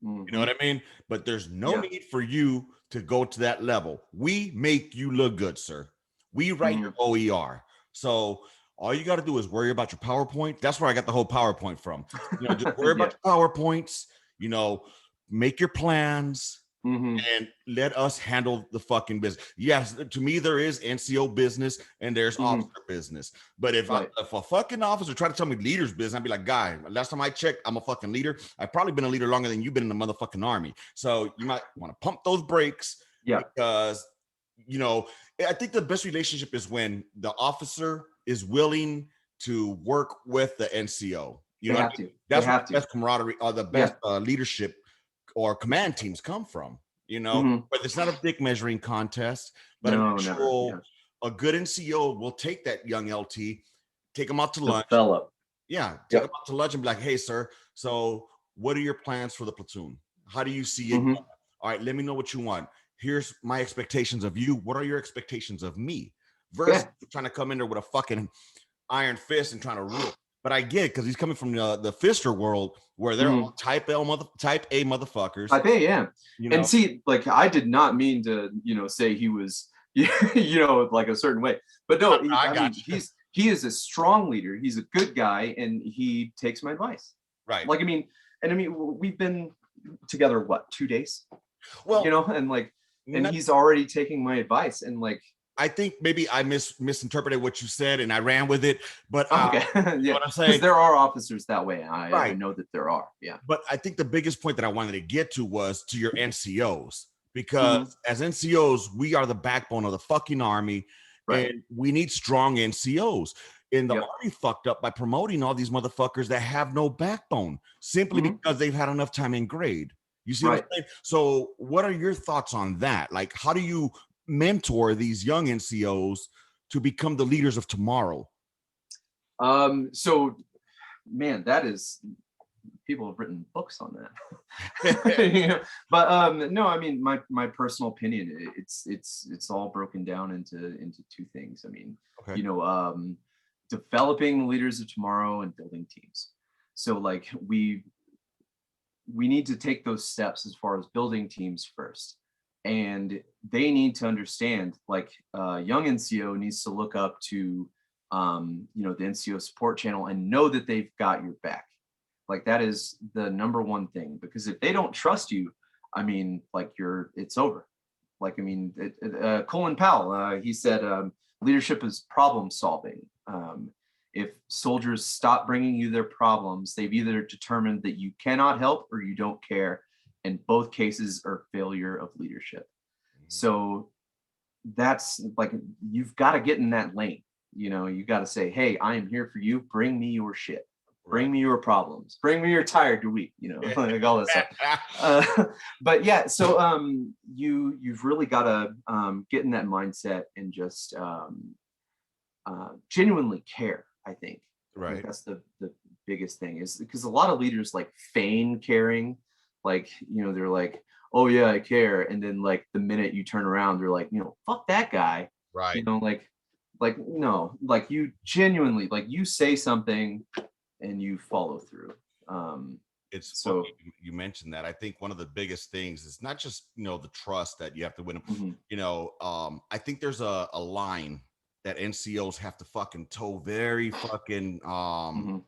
You know what I mean? But there's no need for you to go to that level. We make you look good, sir. We write your OER. So all you got to do is worry about your PowerPoint. That's where I got the whole PowerPoint from. You know, just worry about your PowerPoints, you know, make your plans. And let us handle the fucking business. Yes, to me, there is NCO business and there's officer business. But if a fucking officer try to tell me leader's business, I'd be like, guy, last time I checked, I'm a fucking leader. I've probably been a leader longer than you've been in the motherfucking army. So you might want to pump those brakes. Yeah. Because, you know, I think the best relationship is when the officer is willing to work with the NCO. You know, that's where the best camaraderie or the best leadership or command teams come from, you know, but it's not a dick measuring contest, but a good NCO will take that young LT, take him out to lunch. Take him out to lunch and be like, hey, sir, so what are your plans for the platoon? How do you see it? Mm-hmm. All right, let me know what you want. Here's my expectations of you. What are your expectations of me? Versus Yeah. trying to come in there with a fucking iron fist and trying to rule. But I get it because he's coming from the Fister world where they're Mm-hmm. all type A motherfuckers. Type A, yeah. You And know, see, like I did not mean to, say he was, like a certain way. But no, I I got mean, you. he is a strong leader. He's a good guy, and he takes my advice. Right. Like, I mean, we've been together what, 2 days, Well, and like, and not, he's already taking my advice, and like, I think maybe I misinterpreted what you said and I ran with it. But oh, okay, you know yeah, what I'm because saying? there are officers that way. I Right. know that there are. Yeah. But I think the biggest point that I wanted to get to was to your NCOs, because Mm-hmm. as NCOs, we are the backbone of the fucking army, Right. and we need strong NCOs. And the Yep. army fucked up by promoting all these motherfuckers that have no backbone simply Mm-hmm. because they've had enough time in grade. You see what Right. I'm saying? So, what are your thoughts on that? Like, how do you mentor these young NCOs to become the leaders of tomorrow? So, man, that is, people have written books on that. But no, I mean, my personal opinion, it's all broken down into two things. I mean, Okay. developing the leaders of tomorrow and building teams. So like we need to take those steps as far as building teams first, and they need to understand, like, young NCO needs to look up to the NCO support channel and know that they've got your back. Like, that is the number one thing, because if they don't trust you, I mean, like, it's over. Like, I mean, Colin Powell, he said, leadership is problem solving. If soldiers stop bringing you their problems, they've either determined that you cannot help or you don't care. And both cases are failure of leadership. So that's like, you've got to get in that lane. You got to say, hey, I am here for you. Bring me your shit. Right. Bring me your problems. Bring me your tired, your weak, like all that stuff. But yeah, so you've really got to get in that mindset and just genuinely care. I think Right. that's the biggest thing, is because a lot of leaders like feign caring, like, they're like, oh yeah, I care, and then like the minute you turn around, they're like, fuck that guy, Right. like no, like you genuinely, like, you say something and you follow through. It's funny So you mentioned that. I think one of the biggest things is not just the trust that you have to win them. mhm, I think there's a line that NCOs have to fucking toe mhm,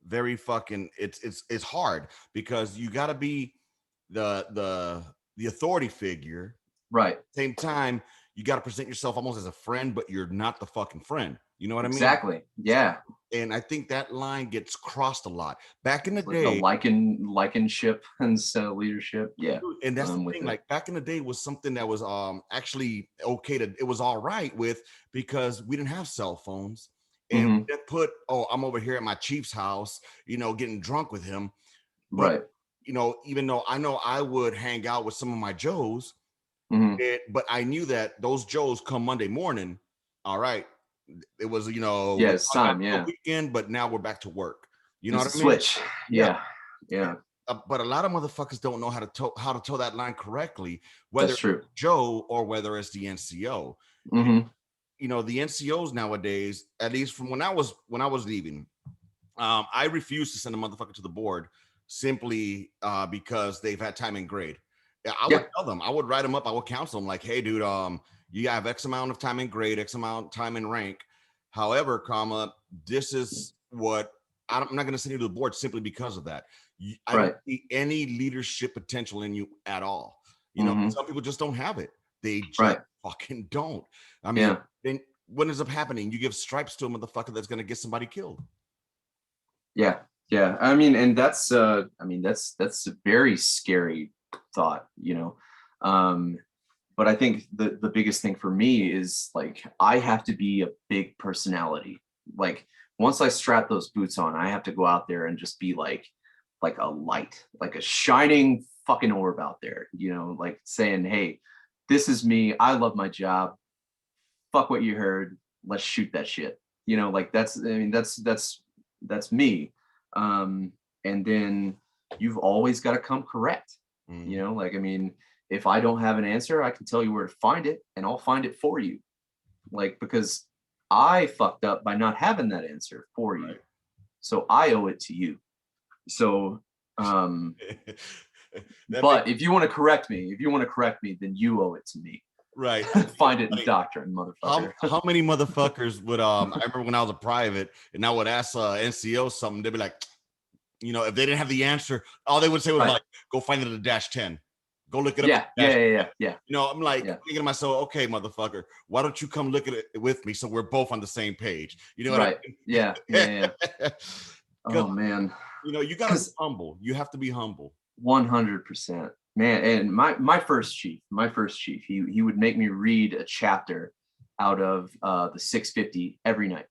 very fucking it's hard because you got to be the authority figure. right, Same time, you got to present yourself almost as a friend, but you're not the fucking friend. You know what I mean? exactly, yeah. And I think that line gets crossed a lot. Back in the It's like the day, likenship instead of leadership. Yeah, and that's the I'm with thing, it. like back in the day was something that was actually okay to, it was all right with, because we didn't have cell phones, and Hmm. that put, oh, I'm over here at my chief's house, getting drunk with him. But Right. even though I know I would hang out with some of my Joes, Hmm. but I knew that those Joes come Monday morning, all right, it was, Yeah, we it's hung out time. for the Yeah, weekend, but now we're back to work. You know there's what a I mean? switch. Yeah. Yeah, yeah, But a lot of motherfuckers don't know how to toe that line correctly, whether that's it's true. Joe or whether it's the NCO. Hmm. The NCOs nowadays, at least from when I was leaving, I refuse to send a motherfucker to the board simply because they've had time in grade. Yeah, I would Yeah, tell them, I would write them up, I would counsel them like, hey, dude, you have X amount of time in grade, X amount of time in rank. However, this is what I'm not going to send you to the board simply because of that. I don't right. see any leadership potential in you at all. Hmm. Some people just don't have it. They just Right. fucking don't. I mean, Yeah, then what ends up happening? You give stripes to a motherfucker that's going to get somebody killed. yeah, yeah. I mean, and that's a very scary thought. But I think the biggest thing for me is, like, I have to be a big personality. Like, once I strap those boots on, I have to go out there and just be like a light, like a shining fucking orb out there, like saying, hey, this is me. I love my job. Fuck what you heard. Let's shoot that shit. Like, that's, I mean, that's me. And then you've always got to come correct. You know, like, I mean, if I don't have an answer, I can tell you where to find it, and I'll find it for you. Like, because I fucked up by not having that answer for you. So I owe it to you. So, but if you want to correct me, then you owe it to me. Right. Find it in doctrine, motherfucker. How many motherfuckers would I remember when I was a private and I would ask NCO something, they'd be like, you know, if they didn't have the answer, all they would say was like, go find it at the -10. Go look it up. Yeah. You know, I'm like thinking to myself, okay, motherfucker, why don't you come look at it with me so we're both on the same page? You know what I mean? Yeah. Oh man. You know, you gotta be humble. You have to be humble. 100%. Man, and my first chief, he would make me read a chapter out of the 650 every night.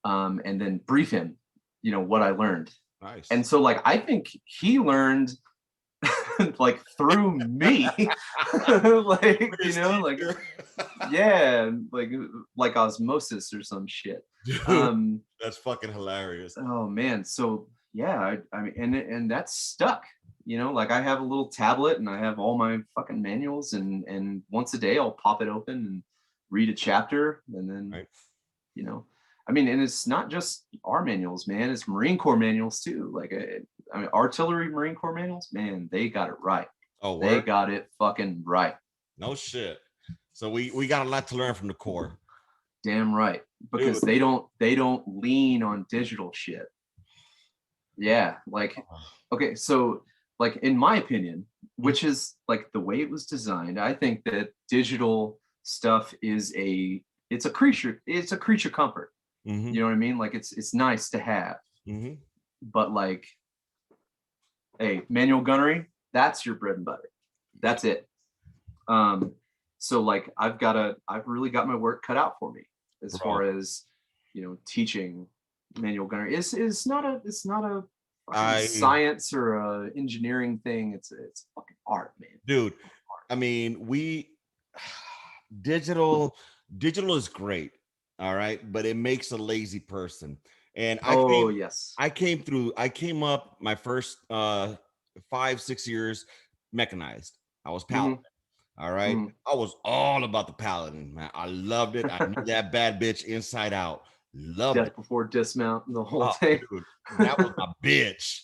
And then brief him, you know, what I learned. Nice. And so like I think he learned like through me. Like, you know, like yeah, like osmosis or some shit. Dude, that's fucking hilarious. Oh man. So yeah, I mean, and that's stuck. You know, like I have a little tablet and I have all my fucking manuals, and once a day I'll pop it open and read a chapter, and then you know, I mean, and it's not just our manuals, man. It's Marine Corps manuals too. Like, I mean, artillery Marine Corps manuals, man, they got it right. Oh, they got it fucking right. No shit. So we got a lot to learn from the Corps. Damn right, because they don't lean on digital shit. Yeah, like, okay, so like in my opinion, which is like the way it was designed, I think that digital stuff is it's a creature comfort. You know what I mean? Like it's nice to have. But like, hey, manual gunnery, that's your bread and butter. That's it. So like I've really got my work cut out for me as far as, you know, teaching manual gunnery. It's not a science or a engineering thing. It's fucking art, man. Dude, I mean, digital is great, all right, but it makes a lazy person. And I came up my first 5-6 years mechanized. I was paladin. All right. I was all about the paladin, man. I loved it. I knew that bad bitch inside out. Loved Death it. Before Dismount, the whole thing. Dude, that was my bitch.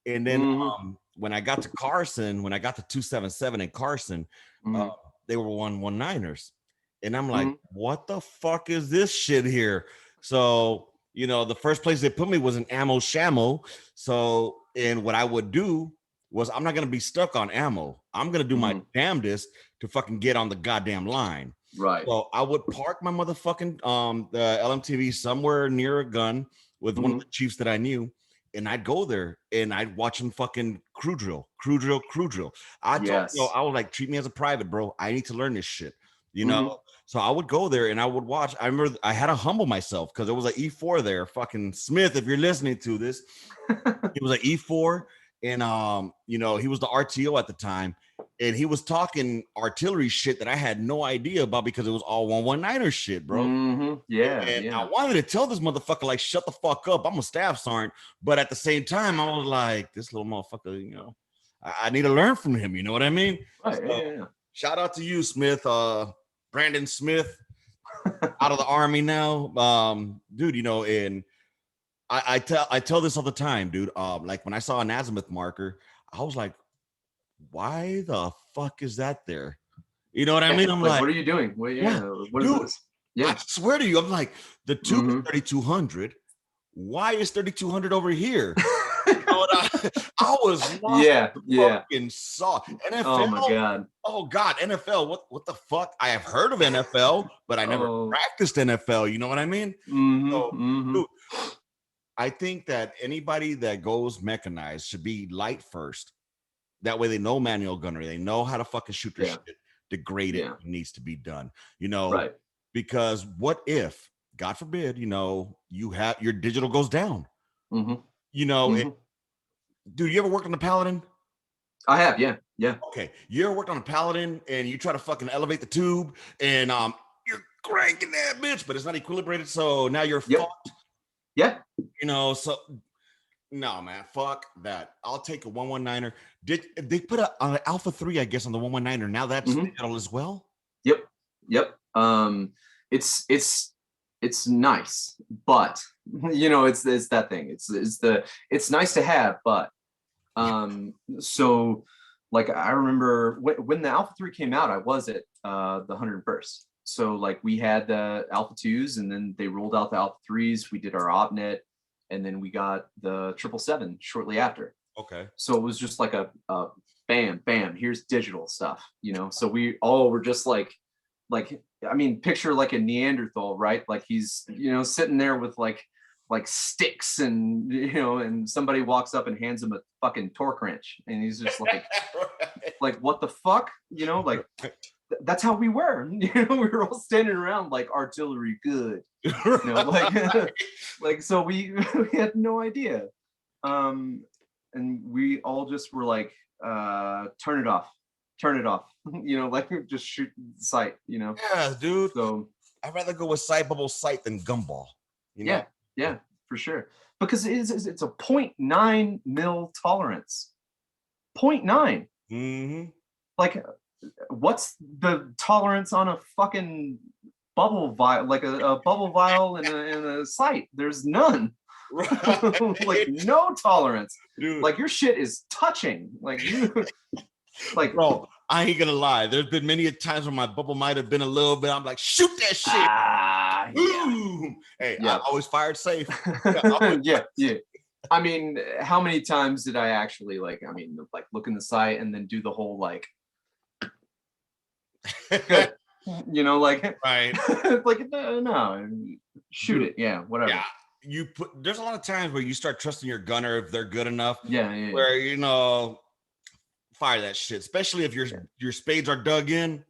And then when I got to Carson, when I got to 277 in Carson, they were 119ers. And I'm like, what the fuck is this shit here? So, you know, the first place they put me was in ammo shamo. So, and what I would do was I'm not going to be stuck on ammo. I'm going to do my damnedest to fucking get on the goddamn line. Right. So I would park my motherfucking the LMTV somewhere near a gun with one of the chiefs that I knew, and I'd go there and I'd watch them fucking crew drill. I told you know, I was like, treat me as a private, bro. I need to learn this shit, you know. So I would go there and I would watch. I remember I had to humble myself because there was an E4 there. Fucking Smith, if you're listening to this, it was an E4. And you know, he was the RTO at the time, and he was talking artillery shit that I had no idea about because it was all 119er shit, bro. Yeah. I wanted to tell this motherfucker, like, shut the fuck up. I'm a staff sergeant, but at the same time, I was like, this little motherfucker, you know, I need to learn from him. You know what I mean? Right. Shout out to you, Smith. Brandon Smith, out of the Army now, dude. You know, and I tell this all the time, dude. Like when I saw an azimuth marker, I was like, why the fuck is that there? You know what I mean? I'm like, what are you doing? Well, what dude, is this? Yeah. I swear to you, I'm like, the tube is 3,200. Why is 3,200 over here? You know what I was lost. Fucking saw NFL. Oh my god. Oh god, NFL. What the fuck? I have heard of NFL, but I never practiced NFL. You know what I mean? Dude, I think that anybody that goes mechanized should be light first. That way they know manual gunnery. They know how to fucking shoot their shit, degrade it needs to be done. You know, because what if, God forbid, you know, you have your digital goes down. You know, dude, you ever worked on the Paladin? I have, yeah. Okay. You ever worked on a Paladin and you try to fucking elevate the tube and you're cranking that bitch, but it's not equilibrated, so now you're fucked. Yeah. You know, so No, man, fuck that. I'll take a 119er. Did they put on an Alpha 3, I guess, on the 119er? Now that's Mhm. digital as well? Yep. Yep. It's nice, but it's that thing. It's nice to have, but so like I remember when the Alpha 3 came out, I was at the 101st. So like we had the Alpha 2s, and then they rolled out the Alpha 3s. We did our OpNet, and then we got the 777 shortly after. Okay. So it was just like a bam, bam, here's digital stuff, So we all were just like, I mean, picture like a Neanderthal, right? Like he's, sitting there with like sticks, and and somebody walks up and hands him a fucking torque wrench, and he's just like, like what the fuck, like that's how we were. We were all standing around like artillery good, like like so we had no idea. And we all just were like, turn it off, like just shoot the sight, Yeah, dude. So I'd rather go with sight bubble sight than gumball. yeah, yeah, for sure, because it's a 0.9 mil tolerance. 0.9. Mm-hmm. Like, what's the tolerance on a fucking bubble vial, like a bubble vial in a sight? There's none. Right. Like no tolerance. Dude. Like your shit is touching. Like you like, bro, I ain't gonna lie. There's been many a times where my bubble might have been a little bit. I'm like, shoot that shit. yeah. Boom. Hey, Yeah. I always fired safe. Yeah. I mean, how many times did I actually like look in the sight and then do the whole like good, like Right. like no, shoot it. Yeah, whatever. Yeah. There's a lot of times where you start trusting your gunner if they're good enough. Yeah. Where fire that shit, especially if your spades are dug in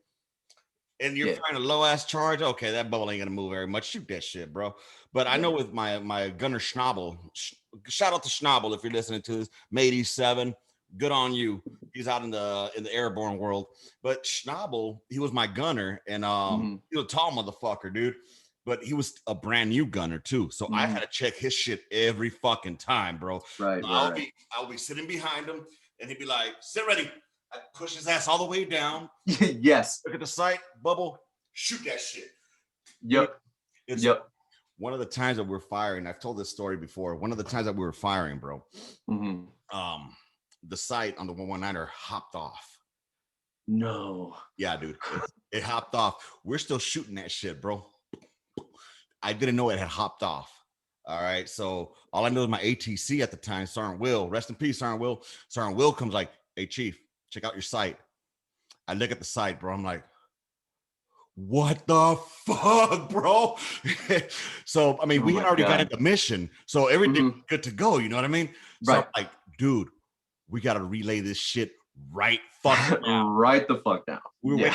and you're firing a low ass charge. Okay, that bubble ain't gonna move very much. Shoot that shit, bro. But I know with my gunner Schnabel, shout out to Schnabel if you're listening to this, May 87. Good on you. He's out in the airborne world. But Schnabel, he was my gunner, and he was a tall motherfucker, dude. But he was a brand new gunner too, so I had to check his shit every fucking time, bro. Right. I'll be sitting behind him, and he'd be like, "Sit ready." I push his ass all the way down. Yes. Look at the sight, bubble. Shoot that shit. Yep. Yep. One of the times that we're firing, I've told this story before. One of the times that we were firing, bro, the sight on the 119er hopped off. No. Yeah, dude, it hopped off. We're still shooting that shit, bro. I didn't know it had hopped off. All right, so all I know is my ATC at the time, Sergeant Will, rest in peace, Sergeant Will. Sergeant Will comes like, "Hey, Chief, check out your sight." I look at the sight, bro. I'm like, what the fuck, bro? So, I mean, we had already got into mission, so everything good to go. You know what I mean? So Right. I'm like, dude, we got to relay this shit right fucking now. Right the fuck now. We were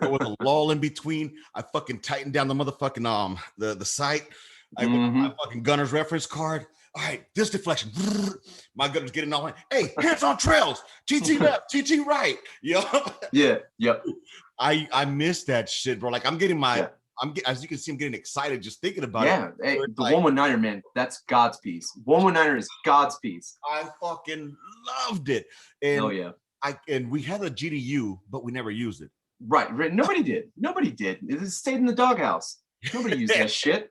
there was a lull in between. I fucking tightened down the motherfucking the sight. I went to my fucking gunner's reference card. All right, this deflection. My gunner's getting all like, "Hey, hands on trails. TT left, TT right." Yeah. Yep. I missed that shit, bro. Like I'm getting as you can see, I'm getting excited just thinking about it. Yeah, hey, the 119er, man, that's God's piece. 119er is God's piece. I fucking loved it. And oh yeah. And we had a GDU, but we never used it. Right. Nobody did. It stayed in the doghouse. Nobody used that shit.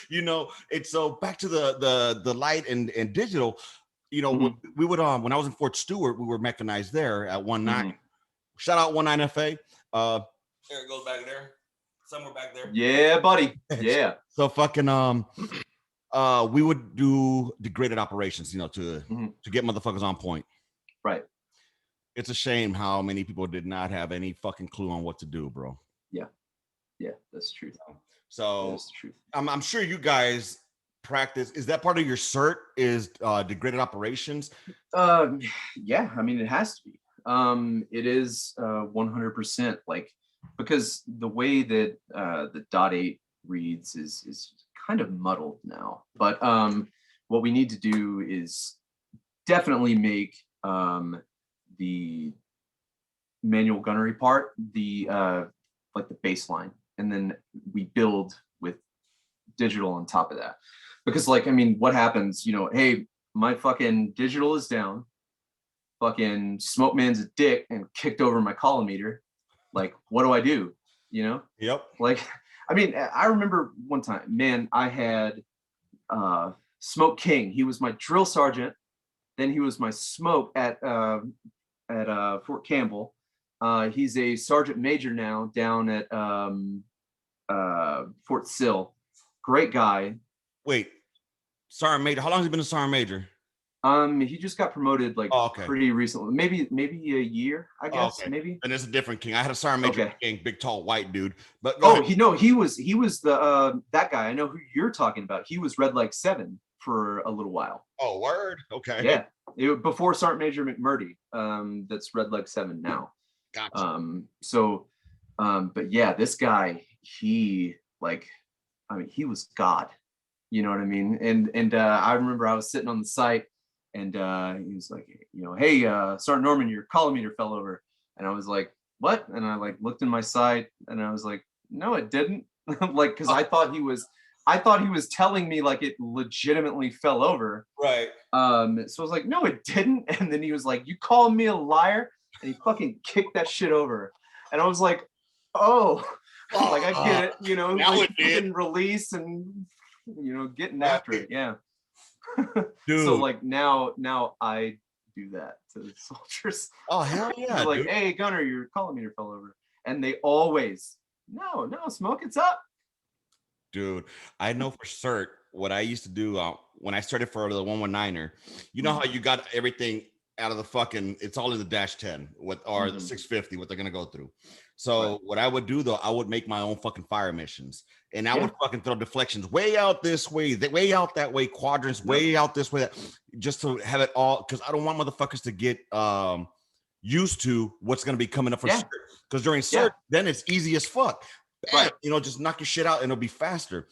It's so back to the light and digital. We would when I was in Fort Stewart, we were mechanized there at 19. Shout out 19FA. There it goes back there. Somewhere back there. Yeah, buddy. Yeah. So fucking we would do degraded operations, to get motherfuckers on point. Right. It's a shame how many people did not have any fucking clue on what to do, bro. Yeah, that's true. So that's true. I'm sure you guys practice. Is that part of your cert? Is degraded operations? Yeah, I mean it has to be. It is 100%, like, because the way that the .8 reads is kind of muddled now. But what we need to do is definitely make the manual gunnery part the like the baseline, and then we build with digital on top of that. Because like, I mean, what happens, you know, hey, my fucking digital is down, fucking Smoke Man's a dick and kicked over my collimator. Like, what do I do? You know? Yep. Like, I mean, I remember one time, man, I had Smoke King. He was my drill sergeant. Then he was my smoke at Fort Campbell. He's a sergeant major now down at Fort Sill. Great guy. Wait, sergeant major. How long has he been a sergeant major? He just got promoted like pretty recently, maybe a year, I guess. Maybe. And it's a different king. I had a sergeant major king, big tall white dude. But he was the that guy. I know who you're talking about. He was Red Leg 7 for a little while. Oh, word. Okay. Yeah, before Sergeant Major McMurdy. That's Red Leg 7 now. Gotcha. But yeah, this guy, he was God. You know what I mean? And I remember I was sitting on the site. And he was like, you know, hey, Sergeant Norman, your collimator fell over. And I was like, what? And I like looked in my sight and I was like, no, it didn't. Like, because I thought he was telling me like it legitimately fell over. Right. So I was like, no, it didn't. And then he was like, you calling me a liar? And he fucking kicked that shit over. And I was like, oh, like I get it, you know, like fucking release and, you know, getting after it. Yeah. Dude. So like now I do that to the soldiers. Oh hell yeah! Like, dude. Hey Gunner, your collimator fell over, and they always no Smoke, it's up. Dude, I know for cert what I used to do when I started for the 119er. You know how you got everything out of the fucking, it's all in the -10 or the 650 what they're gonna go through. So what I would do though, I would make my own fucking fire missions, and I would fucking throw deflections way out this way, way out that way, quadrants way out this way, just to have it all, because I don't want motherfuckers to get used to what's gonna be coming up for cert. Because during cert, then it's easy as fuck. Right. You know, just knock your shit out and it'll be faster.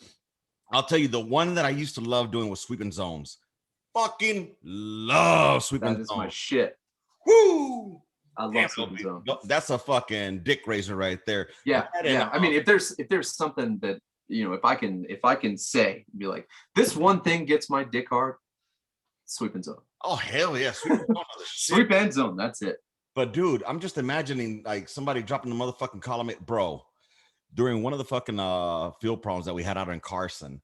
I'll tell you, the one that I used to love doing was sweeping zones. Fucking love sweeping zones. That is my shit. Woo! I love sweeping zones. That's a fucking dick raiser right there. Yeah, yeah. I mean, if there's something that, you know, if I can say, be like, this one thing gets my dick hard, sweeping zone. Oh hell yeah, sweeping zone. Sweep end zone. That's it. But dude, I'm just imagining like somebody dropping the motherfucking column, bro. During one of the fucking field problems that we had out in Carson,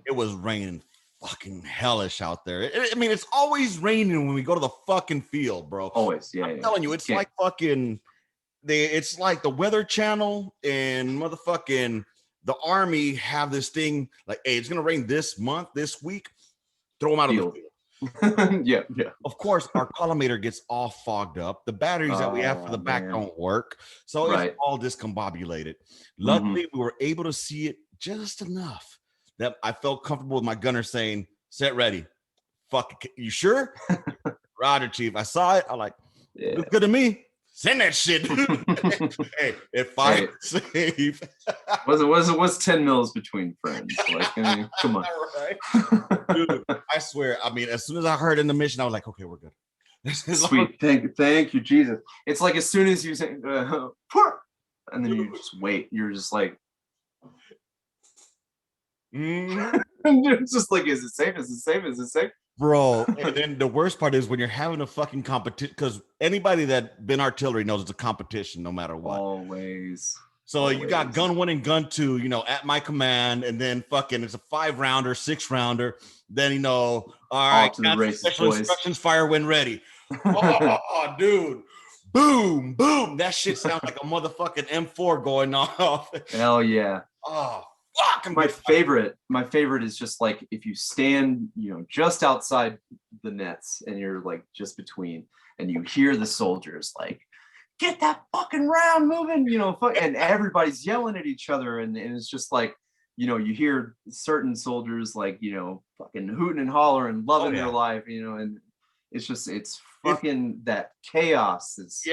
it was raining fucking hellish out there. I mean, it's always raining when we go to the fucking field, bro. Always, yeah. I'm telling you, it's like fucking. It's like the Weather Channel and motherfucking the Army have this thing like, hey, it's gonna rain this month, this week. Throw them out of the field. Yeah. Of course, our collimator gets all fogged up. The batteries that we have for the back don't work, so it's all discombobulated. Luckily, we were able to see it just enough that I felt comfortable with my gunner saying, "Set ready." Fuck, you sure? Roger, Chief. I saw it. I'm like, looks good to me. Send that shit. Hey, if I save, what's 10 mils between friends? Like, I mean, come on, right? Dude, I swear. I mean, as soon as I heard in the mission, I was like, okay, we're good. Sweet, thank you, Jesus. It's like as soon as you say, and then you just wait. You're just like, it's just like, is it safe? Is it safe? Is it safe? Bro, and then the worst part is when you're having a fucking competition, because anybody that been artillery knows it's a competition no matter what. Always. So you got gun 1 and gun 2, you know, at my command, and then fucking it's a 5-rounder, 6-rounder. Then, you know, all right, special instructions, fire when ready. Oh, dude. Boom, boom. That shit sounds like a motherfucking M4 going off. Hell yeah. Oh, fuck. My favorite is just like if you stand, you know, just outside the nets and you're like just between, and you hear the soldiers like, get that fucking round moving, you know, and everybody's yelling at each other, and it's just like, you know, you hear certain soldiers like, you know, fucking hooting and hollering, loving their life, you know, and it's just, it's fucking that chaos. It's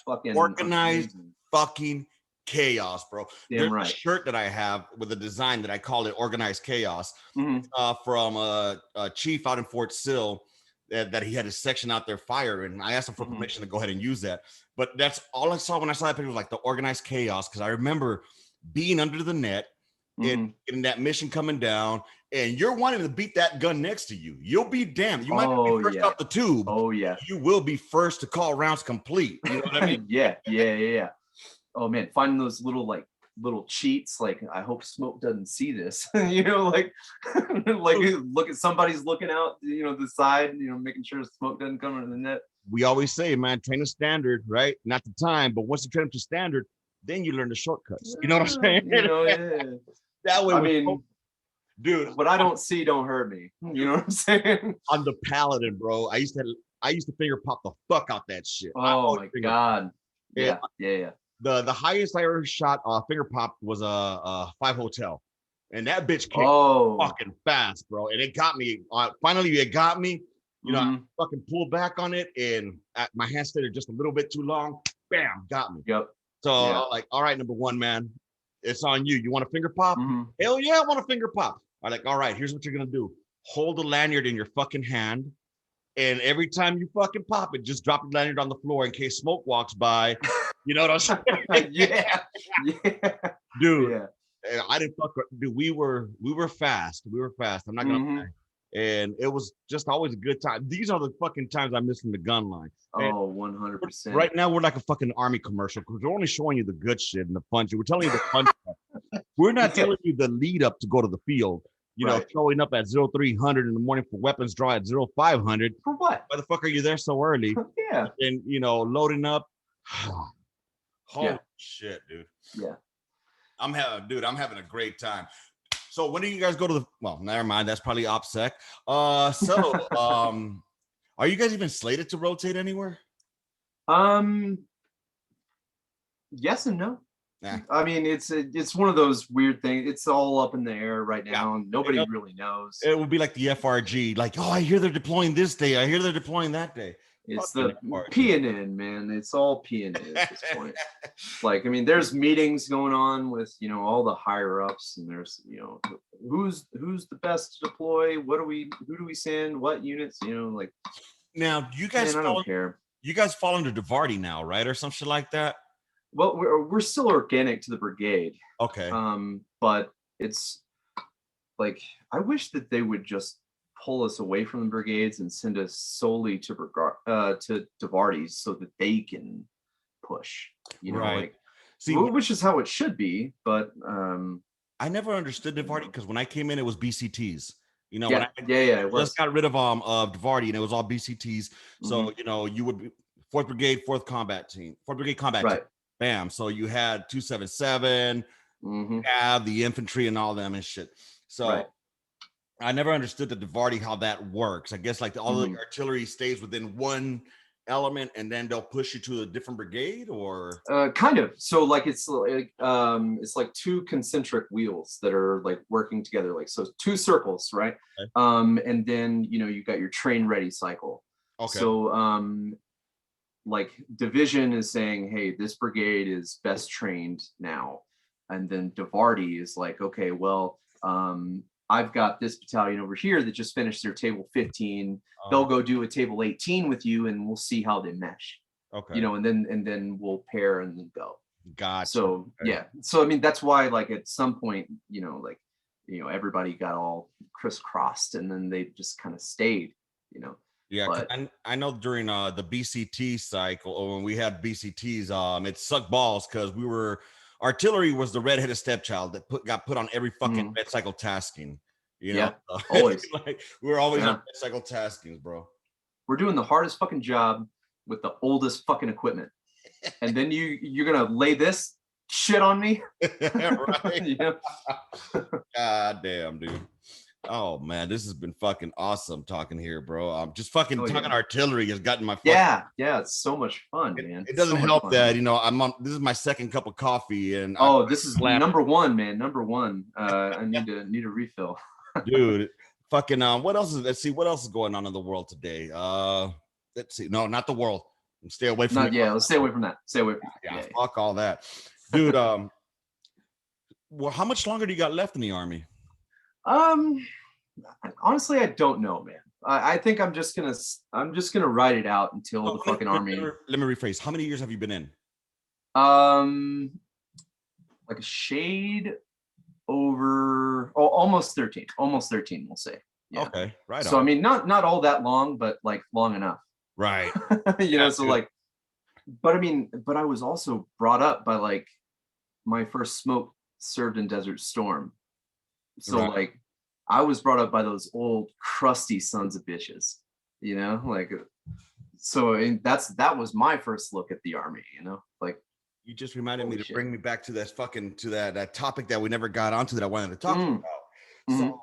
fucking organized fucking chaos, bro. Damn There's a shirt that I have with a design that I call it Organized Chaos, from a chief out in Fort Sill that he had his section out there firing. I asked him for permission to go ahead and use that, but that's all I saw when I saw that picture was like the Organized Chaos, because I remember being under the net, in that mission coming down, and you're wanting to beat that gun next to you. You'll be damned. You might not be first out the tube. Oh yeah. You will be first to call rounds complete. You know what I mean? yeah. Oh man, finding those little cheats, like I hope smoke doesn't see this. Like look at somebody's looking out, the side, making sure smoke doesn't come into the net. We always say, man, train a standard, right? Not the time, but once you train up to standard, then you learn the shortcuts. You know what I'm saying? Yeah. That way, I mean, dude, what I don't see don't hurt me. You know what I'm saying? On the Paladin, bro, I used to finger pop the fuck out that shit. Oh my god. Yeah. The highest I ever shot finger pop was a 5 hotel, and that bitch came fucking fast, bro. And it got me. Finally, it got me. I fucking pulled back on it, and my hand stayed just a little bit too long. Bam, got me. Yep. So I was like, all right, number one, man, it's on you. You want a finger pop? Hell yeah, I want a finger pop. I'm like, all right, here's what you're gonna do. Hold the lanyard in your fucking hand, and every time you fucking pop it, just drop the lanyard on the floor in case smoke walks by. You know what I'm saying? yeah. Dude. Yeah. I didn't fuck. Dude, we were fast. I'm not gonna lie. And it was just always a good time. These are the fucking times I miss from the gun line. Oh, 100%. Right now, we're like a fucking army commercial because we're only showing you the good shit and the fun shit. We're telling you the fun stuff. We're not telling you the lead up to go to the field. Showing up at 0300 in the morning for weapons draw at 0500. For what? Why the fuck are you there so early? Yeah. And, loading up. Holy shit, dude. Yeah. I'm having a great time. So when do you guys go to well, never mind. That's probably OPSEC. Are you guys even slated to rotate anywhere? Yes and no. Yeah. I mean, it's one of those weird things. It's all up in the air right now. And nobody really knows. It would be like the FRG. Like, oh, I hear they're deploying this day. I hear they're deploying that day. It's the P&N, man. It's all P&N at this point. Like, I mean, there's meetings going on with, all the higher ups, and there's, who's the best to deploy? Who do we send? What units? Like. Now, you guys, I don't care. You guys fall under DeVarty now, right, or some shit like that? Well, we're still organic to the brigade. Okay. But it's like I wish that they would just pull us away from the brigades and send us solely to DeVarty's so that they can push. Right. Which is how it should be. But I never understood DeVarty because when I came in, it was BCTs. When I just got rid of DeVarty, and it was all BCTs. So you would be 4th Brigade, 4th Combat Team, 4th Brigade Combat Team. Bam. So you had 277, have the infantry and all them and shit. So I never understood the DeVarty how that works. I guess like all the artillery stays within one element and then they'll push you to a different brigade, or kind of. So like it's like 2 concentric wheels that are like working together, like so 2 circles, right? Okay. And then you got your train ready cycle. Okay. So like division is saying, hey, this brigade is best trained now, and then DeVarty is like, okay, well, I've got this battalion over here that just finished their table 15. They'll go do a table 18 with you, and we'll see how they mesh. Okay. And then we'll pair and then go. Gotcha. So yeah. So I mean, that's why like at some point, everybody got all crisscrossed, and then they just kind of stayed. Yeah, but I know during the BCT cycle, or when we had BCTs, it sucked balls because artillery was the redheaded stepchild that got put on every fucking med cycle tasking. Always. Like we were always on med cycle taskings, bro. We're doing the hardest fucking job with the oldest fucking equipment, and then you're gonna lay this shit on me. Right. God damn, dude. Oh man, this has been fucking awesome talking here, bro. Just fucking talking artillery has gotten my fucking... yeah, it's so much fun, man. It doesn't help that this is my second cup of coffee, and this is number one, man. Number one. I need a refill, dude. Fucking what else is? Let's see, what else is going on in the world today? Let's see. No, not the world. Stay away from. Let's stay away from that. Stay away from that. Yeah, fuck all that, dude. Well, how much longer do you got left in the Army? Honestly, I don't know, man. I think I'm just gonna ride it out until the fucking Army. Let me rephrase. How many years have you been in? Like a shade almost 13, we'll say. Yeah. Okay, right So I on. mean, not all that long, but like long enough. Right. You Yeah, know, so dude. like, but I mean, but I was also brought up by like my first smoke served in Desert Storm. So Right. like I was brought up by those old crusty sons of bitches, you know, like so and that was my first look at the army, you know, like You just reminded me holy to shit. bring me back to that topic that we never got onto that I wanted to talk about. Mm, So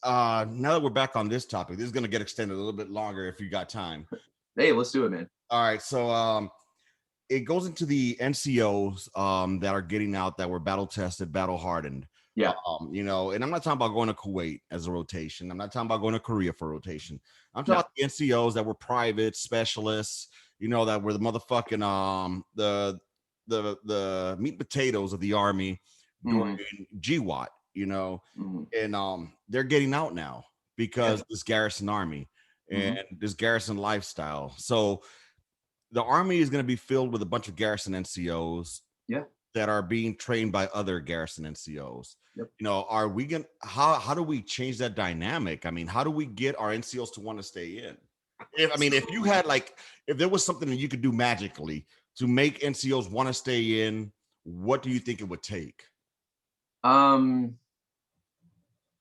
mhm. now that we're back on this topic, this is gonna get extended a little bit longer if you got time. Hey, let's do it, man. All right, so it goes into the NCOs that are getting out that were battle tested, battle hardened. Yeah, You know, and I'm not talking about going to Kuwait as a rotation. I'm not talking about going to Korea for rotation. I'm talking no. about the NCOs that were private specialists, you know, that were the motherfucking the meat and potatoes of the army during Mhm, GWAT, you know, mhm, and they're getting out now yeah, because this garrison army and mhm, this garrison lifestyle. So the army is going to be filled with a bunch of garrison NCOs yeah, that are being trained by other garrison NCOs. yep. You know, are we going to how do we change that dynamic? I mean, how do we get our NCOs to want to stay in? If you So, had like if there was something that you could do magically to make NCOs want to stay in, what do you think it would take? um,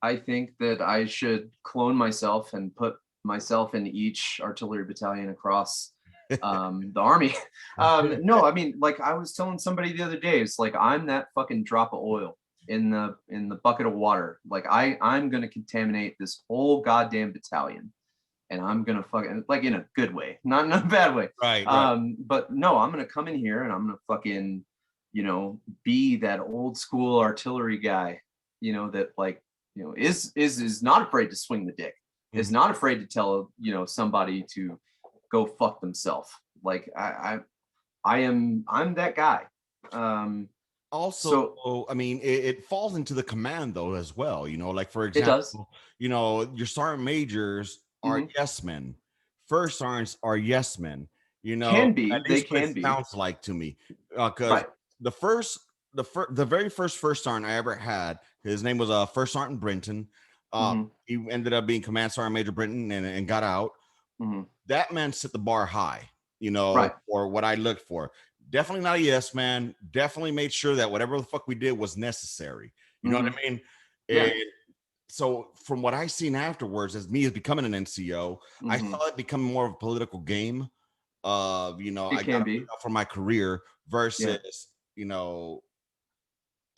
I think that I should clone myself and put myself in each artillery battalion across the army. No, I mean, like I was telling somebody the other day, it's like I'm that fucking drop of oil in the bucket of water. Like I'm gonna contaminate this whole goddamn battalion, and I'm gonna fucking like in a good way, not in a bad way. Right, right. But no, I'm gonna come in here and I'm gonna fucking, you know, be that old school artillery guy, you know, that like, you know, is not afraid to swing the dick, is Mhm. not afraid to tell, you know, somebody to go fuck themselves. Like I'm that guy. Um, Also, so I mean, it falls into the command though as well. You know, like for it does. example, you know, your sergeant majors are Mhm. yes men, first sergeants are yes men. You know, Can at be, they least what it can be. sounds like to me, because Right. the first, the very first sergeant I ever had, his name was First Sergeant Brenton. Hmm. He ended up being Command Sergeant Major Brenton and got out. Hmm. That man set the bar high, you know, Right. for what I looked for. Definitely not a yes man. Definitely made sure that whatever the fuck we did was necessary. You know what Hmm. I mean? And Yeah. so from what I seen afterwards, as me as becoming an NCO, I Hmm. saw it become more of a political game of, you know, It I got can to be. for my career Yeah. versus, you know,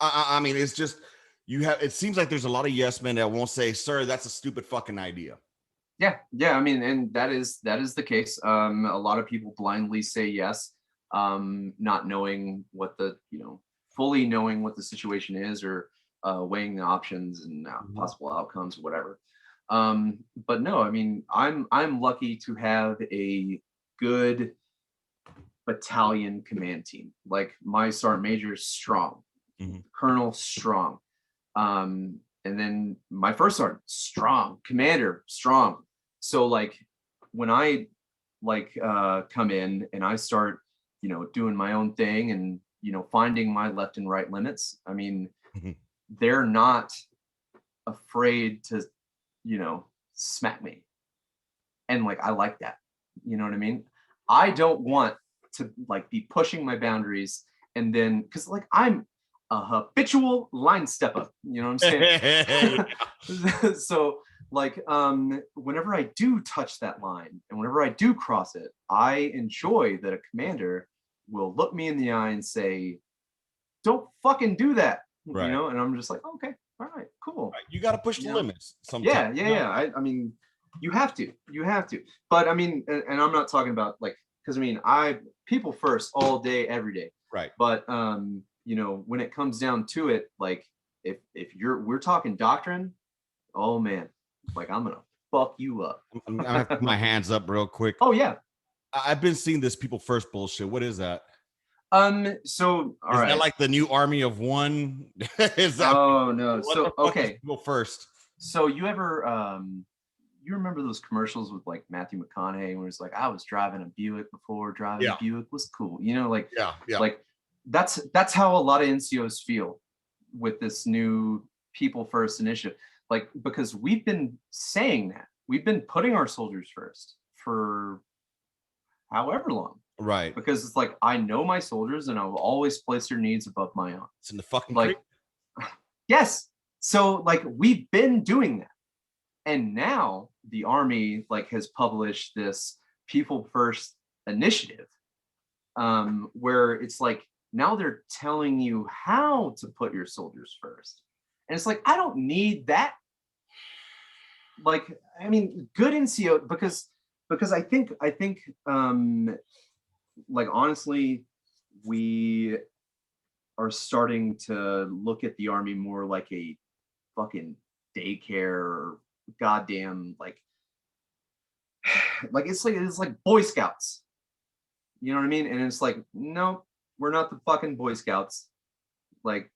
I mean, it's just you have. It seems like there's a lot of yes men that won't say, "Sir, that's a stupid fucking idea." Yeah, yeah. I mean, and that is the case. A lot of people blindly say yes, not knowing what the, you know, fully knowing what the situation is, or weighing the options and Mhm. possible outcomes, whatever. But no, I mean, I'm lucky to have a good battalion command team. Like my sergeant major is strong, Mhm. colonel strong, and then my first sergeant strong, commander strong. So like when I like come in and I start, you know, doing my own thing and, you know, finding my left and right limits, I mean, Mhm. they're not afraid to, you know, smack me. And like I like that. You know what I mean? I don't want to like be pushing my boundaries and then because like I'm a habitual line stepper. You know what Hey, I'm saying? So like whenever I do touch that line and whenever I do cross it, I enjoy that a commander will look me in the eye and say, "Don't fucking do that." You right. know, and I'm just like, okay, all right, cool. Right. You got to push the You know, limits sometimes. yeah, yeah, You know? yeah. I mean, you have to. But I mean, and I'm not talking about like, because I mean, I people first all day, every day. Right. But you know, when it comes down to it, like if we're talking doctrine, oh man, like I'm gonna fuck you up. I'm gonna have to put my hands up real quick. Oh yeah. I've been seeing this people first bullshit. What is that? So all Is that right. like the new army of one? Is that Oh no. what the So fuck is okay. people first? So you ever you remember those commercials with like Matthew McConaughey where it's like I was driving a Buick before driving a Yeah, Buick was cool. You know, yeah, yeah. like that's how a lot of NCOs feel with this new people first initiative, like, because we've been saying that. We've been putting our soldiers first for however long. Right. Because it's like, I know my soldiers and I will always place their needs above my own. It's in the fucking Like, creek. yes. So like we've been doing that. And now the Army like has published this people first initiative, where it's like now they're telling you how to put your soldiers first. And it's like, I don't need that. Like, I mean, good NCO, because I think like honestly, we are starting to look at the Army more like a fucking daycare or goddamn like it's like Boy Scouts. You know what I mean? And it's like, no, we're not the fucking Boy Scouts. Like,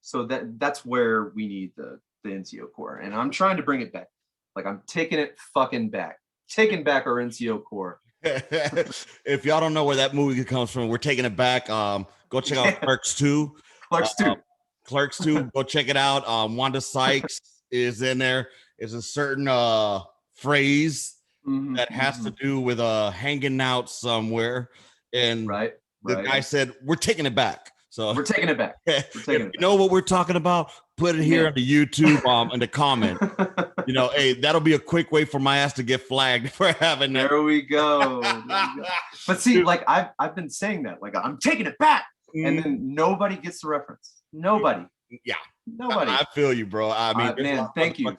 so that's where we need the NCO Corps. And I'm trying to bring it back. Like, I'm taking it fucking back. Taking back our NCO Corps. If y'all don't know where that movie comes from, we're taking it back. Go check out Clerks 2. Clerks 2. Clerks 2, go check it out. Wanda Sykes is in there. It's a certain phrase that has to do with hanging out somewhere. And the guy said, we're taking it back. So we're taking it back. We're taking it back. You know what we're talking about? Put it here on the YouTube in the comment. You know, hey, that'll be a quick way for my ass to get flagged for having that. There we go. But see, like I've been saying that, like I'm taking it back, and then nobody gets the reference. Nobody. Yeah. Nobody. I feel you, bro. I mean, man, thank you,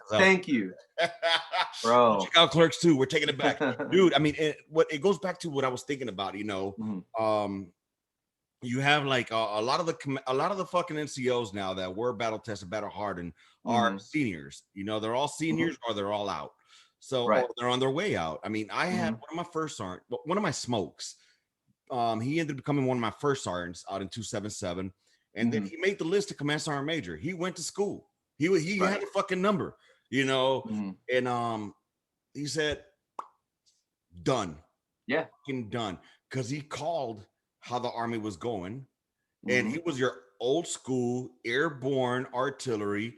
bro. Check out Clerks 2. We're taking it back, dude. I mean, it goes back to what I was thinking about. You know, you have like a lot of the fucking NCOs now that were battle tested, battle hardened are seniors. You know, they're all seniors or they're all out. So or they're on their way out. I mean, I had one of my smokes. He ended up becoming one of my first sergeants out in 277. And then he made the list to command sergeant major. He went to school. He had a fucking number, you know. And he said, done. Yeah. Fucking done. Because he called how the Army was going. And he was your old school airborne artillery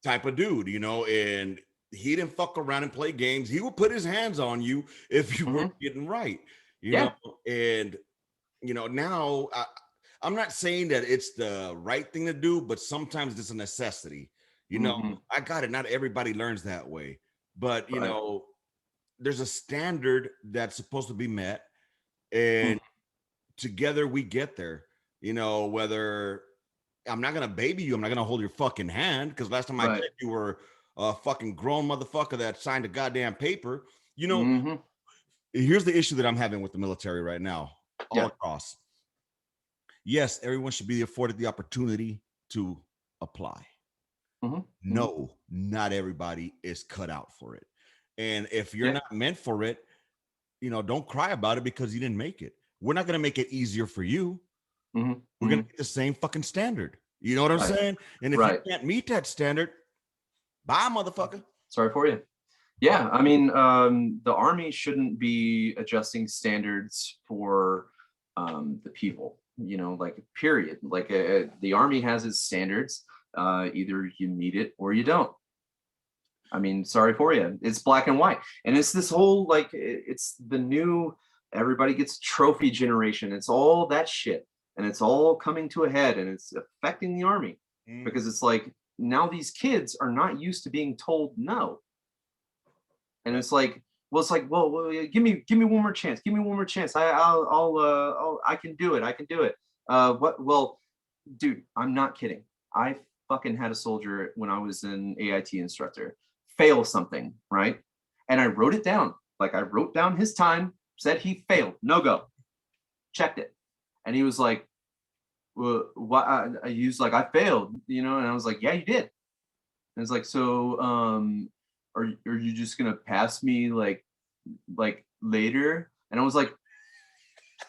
type of dude, you know, and he didn't fuck around and play games. He would put his hands on you if you weren't getting right, you know. And you know, now I'm not saying that it's the right thing to do, but sometimes it's a necessity. You know, I got it. Not everybody learns that way, but you know, there's a standard that's supposed to be met, and together we get there. You know, whether I'm not gonna baby you, I'm not gonna hold your fucking hand because last time I checked, you were a fucking grown motherfucker that signed a goddamn paper. You know, here's the issue that I'm having with the military right now, all across. Yes, everyone should be afforded the opportunity to apply. No, not everybody is cut out for it. And if you're not meant for it, you know, don't cry about it because you didn't make it. We're not going to make it easier for you. We're going to get the same fucking standard. You know what I'm saying? And if you can't meet that standard, bye, motherfucker. Sorry for you. Yeah, I mean, the Army shouldn't be adjusting standards for the people. You know, like period. Like the Army has its standards. Either you meet it or you don't. I mean, sorry for you. It's black and white, and it's this whole like it's the new everybody gets trophy generation. It's all that shit, and it's all coming to a head, and it's affecting the Army because it's like now these kids are not used to being told no, and it's like. Well, it's like, well, give me one more chance. Give me one more chance. I can do it. I can do it. What? Well, dude, I'm not kidding. I fucking had a soldier when I was an AIT instructor fail something, right? And I wrote it down. Like I wrote down his time, said he failed, no go, checked it, and he was like, well, what? I used like I failed, you know, and I was like, yeah, you did. And it's like, so, are you just gonna pass me like later? And I was like,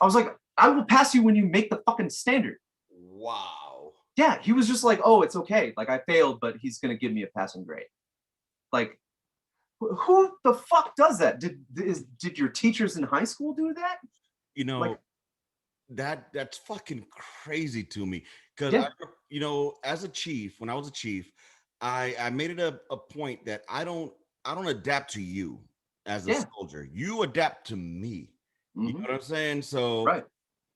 I will pass you when you make the fucking standard. Wow. Yeah, he was just like, oh, it's okay. Like I failed, but he's gonna give me a passing grade. Like, who the fuck does that? Did your teachers in high school do that? You know, like, that's fucking crazy to me. because Yeah. as a chief, when I was a chief, I made it a point that I don't adapt to you as a Yeah. soldier. You adapt to me. You know Hmm. what I'm saying? So Right.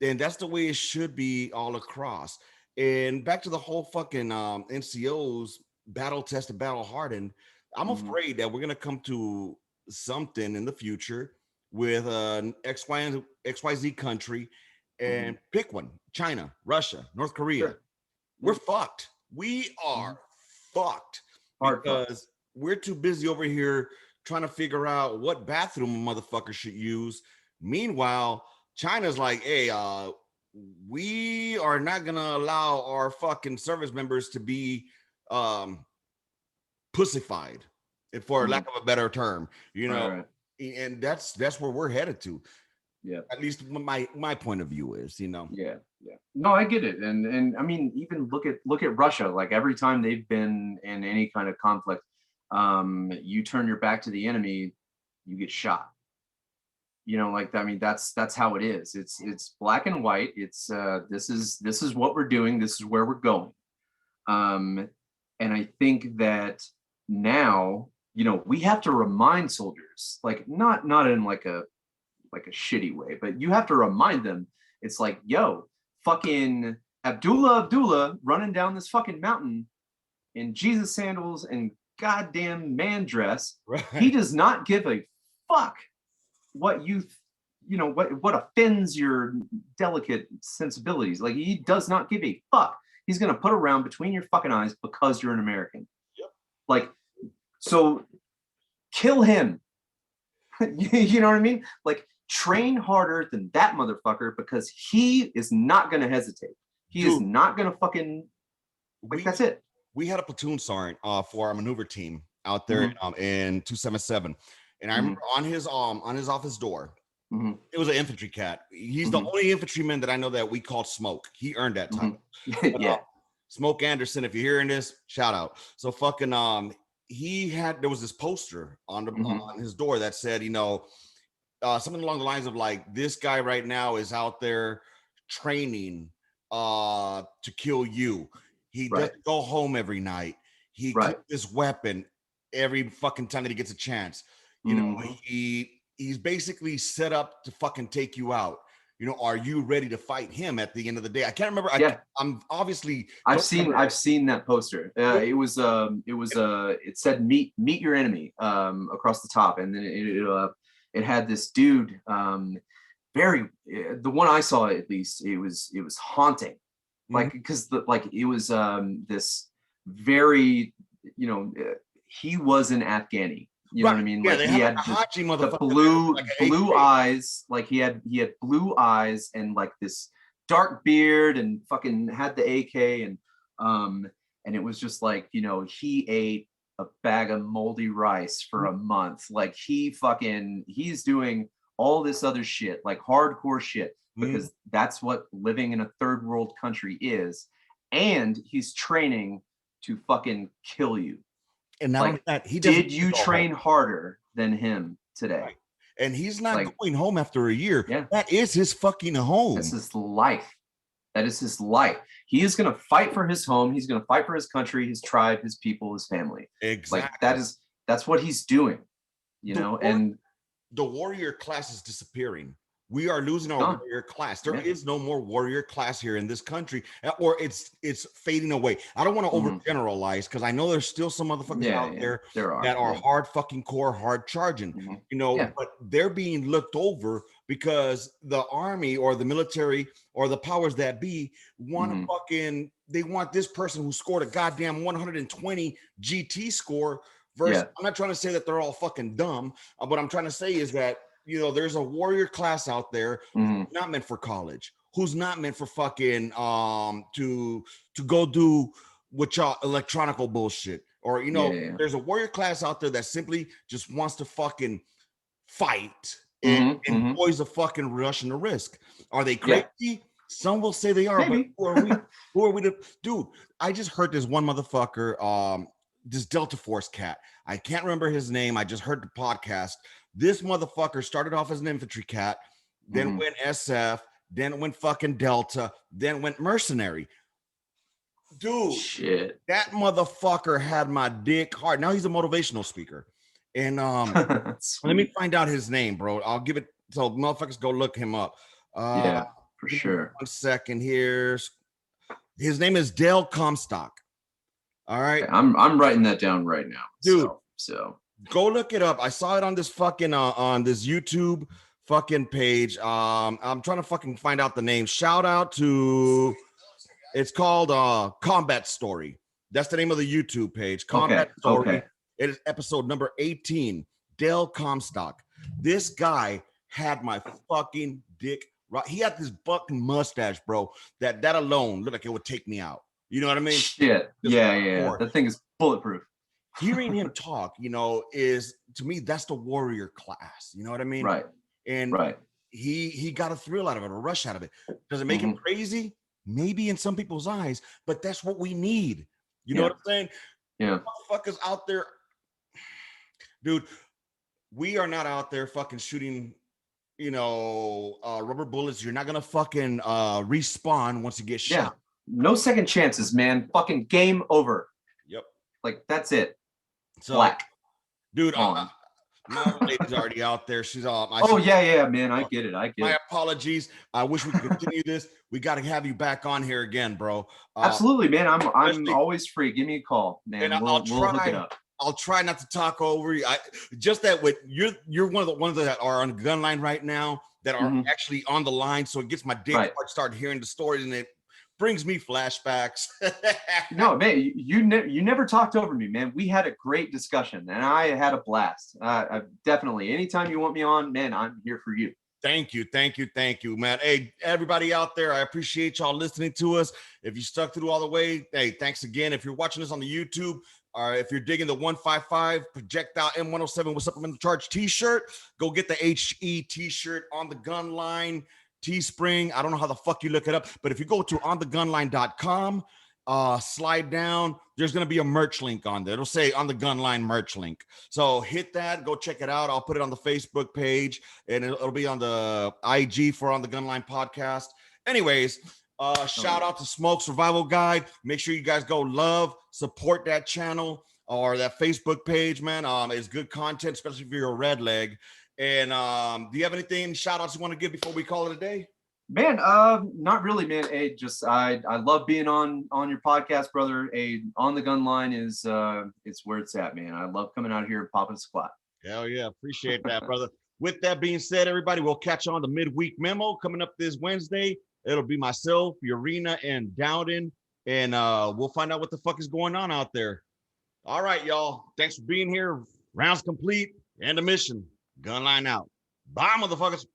then that's the way it should be all across. And back to the whole fucking NCOs battle tested, battle hardened. I'm Hmm. afraid that we're gonna come to something in the future with an XYZ country Hmm. and pick one: China, Russia, North Korea. Sure. We're Yeah. fucked. We are Hmm. fucked Hard fucked. because we're too busy over here trying to figure out what bathroom a motherfucker should use. Meanwhile, China's like, hey, we are not gonna allow our fucking service members to be um pussified, for Hmm. lack of a better term, Right. Right. and that's where we're headed to. Yeah. At least my point of view is. Yeah. Yeah. No, I get it. And I mean, even look at Russia. Like every time they've been in any kind of conflict, you turn your back to the enemy, you get shot. Like I mean, that's how it is. It's black and white. It's this is what we're doing. This is where we're going. Um, and I think that now, we have to remind soldiers, like not in like a shitty way, but you have to remind them. It's like, yo, fucking Abdullah running down this fucking mountain in Jesus sandals and goddamn man dress. He Right. does not give a fuck what what offends your delicate sensibilities. Like he does not give a fuck. He's gonna put a round between your fucking eyes because you're an American. Yep. Like, so kill him. You know what I mean? Like, train harder than that motherfucker because he is not gonna hesitate. He is Dude, not gonna fucking, like, we that's it. we had a platoon sergeant for our maneuver team out there Hmm. in 277, and I remember Hmm. on his office door, Hmm. it was an infantry cat. He's the Hmm. only infantryman that I know that we called Smoke. He earned that Hmm. title. But, Yeah. Smoke Anderson, if you're hearing this, shout out. So fucking there was this poster Hmm. on his door that said, something along the lines of like, this guy right now is out there training to kill you. He Right. doesn't go home every night. He Right. cleans this weapon every fucking time that he gets a chance. You know, Hmm. he's basically set up to fucking take you out. Are you ready to fight him at the end of the day? I can't remember. Yeah. I'm obviously I've don't seen remember. I've seen that poster. It said meet your enemy across the top, and then it had this dude, very the one I saw, at least, it was haunting, Mhm. like, because it was this very, he was an Afghani. You know Right. what I mean? Yeah, Like they he had like had a this Haji the motherfucker there with blue like an blue AK. eyes, like he had blue eyes and like this dark beard and fucking had the AK, um and it was just like, he ate a bag of moldy rice for a month. Like he's doing all this other shit, like hardcore shit, Mhm. because that's what living in a third world country is. And he's training to fucking kill you. And not only Like, that, he doesn't did need to you go home. train harder than him today? Right. And he's not Like, going home after a year. yeah, That is his fucking that's home. his life. That is his life. He is going to fight for his home. He's going to fight for his country, his tribe, his people, his family. Like, Exactly. that's what he's doing, The war, and the warrior class is disappearing. We are losing it's our gone. warrior class. There Yeah. is no more warrior class here in this country, or it's fading away. I don't want to Hmm. overgeneralize because I know there's still some motherfuckers Yeah, out yeah, there there are. that are Yeah. hard fucking core, hard charging, Hmm. Yeah. but they're being looked over because the army or the military or the powers that be want to Hmm. they want this person who scored a goddamn 120 GT score versus. Yeah. I'm not trying to say that they're all fucking dumb. What I'm trying to say is that there's a warrior class out there Hmm. not meant for college, who's not meant for fucking to go do what y'all electronical bullshit. Or Yeah. Yeah. there's a warrior class out there that simply just wants to fucking fight and Hmm. Hmm. enjoys the fucking rush and the risk. Are they Yeah. crazy? Some will say they are, but Maybe. who are we? Who are we to dude? I just heard this one motherfucker, this Delta Force cat. I can't remember his name. I just heard the podcast. This motherfucker started off as an infantry cat, then Hmm. went SF, then went fucking Delta, then went mercenary. Dude, Shit. that motherfucker had my dick hard. Now he's a motivational speaker. And let me find out his name, bro. I'll give it so motherfuckers go look him up. Yeah, for give me sure. 1 second here. His name is Dale Comstock. All right. Okay, I'm writing that down right now. Dude, So go look it up. I saw it on this fucking on this YouTube fucking page. I'm trying to fucking find out the name. Shout out to it's called Combat Story. That's the name of the YouTube page. Combat Story. Okay. It is episode number 18. Dale Comstock. This guy had my fucking dick right. He had this fucking mustache, bro. That alone looked like it would take me out. You know what I mean? Shit. Yeah. That thing is bulletproof. Hearing him talk, is to me that's the warrior class. You know what I mean? Right. And he got a thrill out of it, a rush out of it. Does it make him crazy? Maybe in some people's eyes, but that's what we need. You know what I'm saying? Yeah. Motherfuckers out there, dude. We are not out there fucking shooting, rubber bullets. You're not gonna fucking respawn once you get shot. Yeah. No second chances, man. Fucking game over. Yep. Like that's it. So, Black. Dude, my lady's already out there. She's all. Yeah, man. I get it. My apologies. I wish we could continue this. We got to have you back on here again, bro. Absolutely, man. I'm always free. Give me a call, man. And we'll hook it up. I'll try not to talk over you. Just that with you're one of the ones that are on Gunline right now that are actually on the line. So it gets my dick hard to start hearing the stories, and it brings me flashbacks. No, man, you never talked over me, man. We had a great discussion, and I had a blast. Definitely, anytime you want me on, man, I'm here for you. Thank you, man. Hey, everybody out there, I appreciate y'all listening to us. If you stuck through all the way, hey, thanks again. If you're watching this on the YouTube, or if you're digging the 155 projectile M107 with supplemental charge t-shirt, go get the HE t-shirt on the Gunline Teespring. I don't know how the fuck you look it up, but if you go to onthegunline.com, slide down, there's going to be a merch link on there. It'll say on the Gunline merch link. So hit that, go check it out. I'll put it on the Facebook page, and it'll be on the IG for On the Gunline podcast. Anyways, shout out to Smoke Survival Guide. Make sure you guys go support that channel or that Facebook page, man. It's good content, especially if you're a red leg. And do you have anything shout outs you want to give before we call it a day? Man, not really, man. Hey, just I love being on your podcast, brother. Hey, On the Gunline is it's where it's at, man. I love coming out here and popping a squat. Hell yeah, appreciate that, brother. With that being said, everybody, we'll catch you on the midweek memo coming up this Wednesday. It'll be myself, Urena, and Dowden, and we'll find out what the fuck is going on out there. All right, y'all. Thanks for being here. Rounds complete. End of mission. Gunline out. Bye, motherfuckers.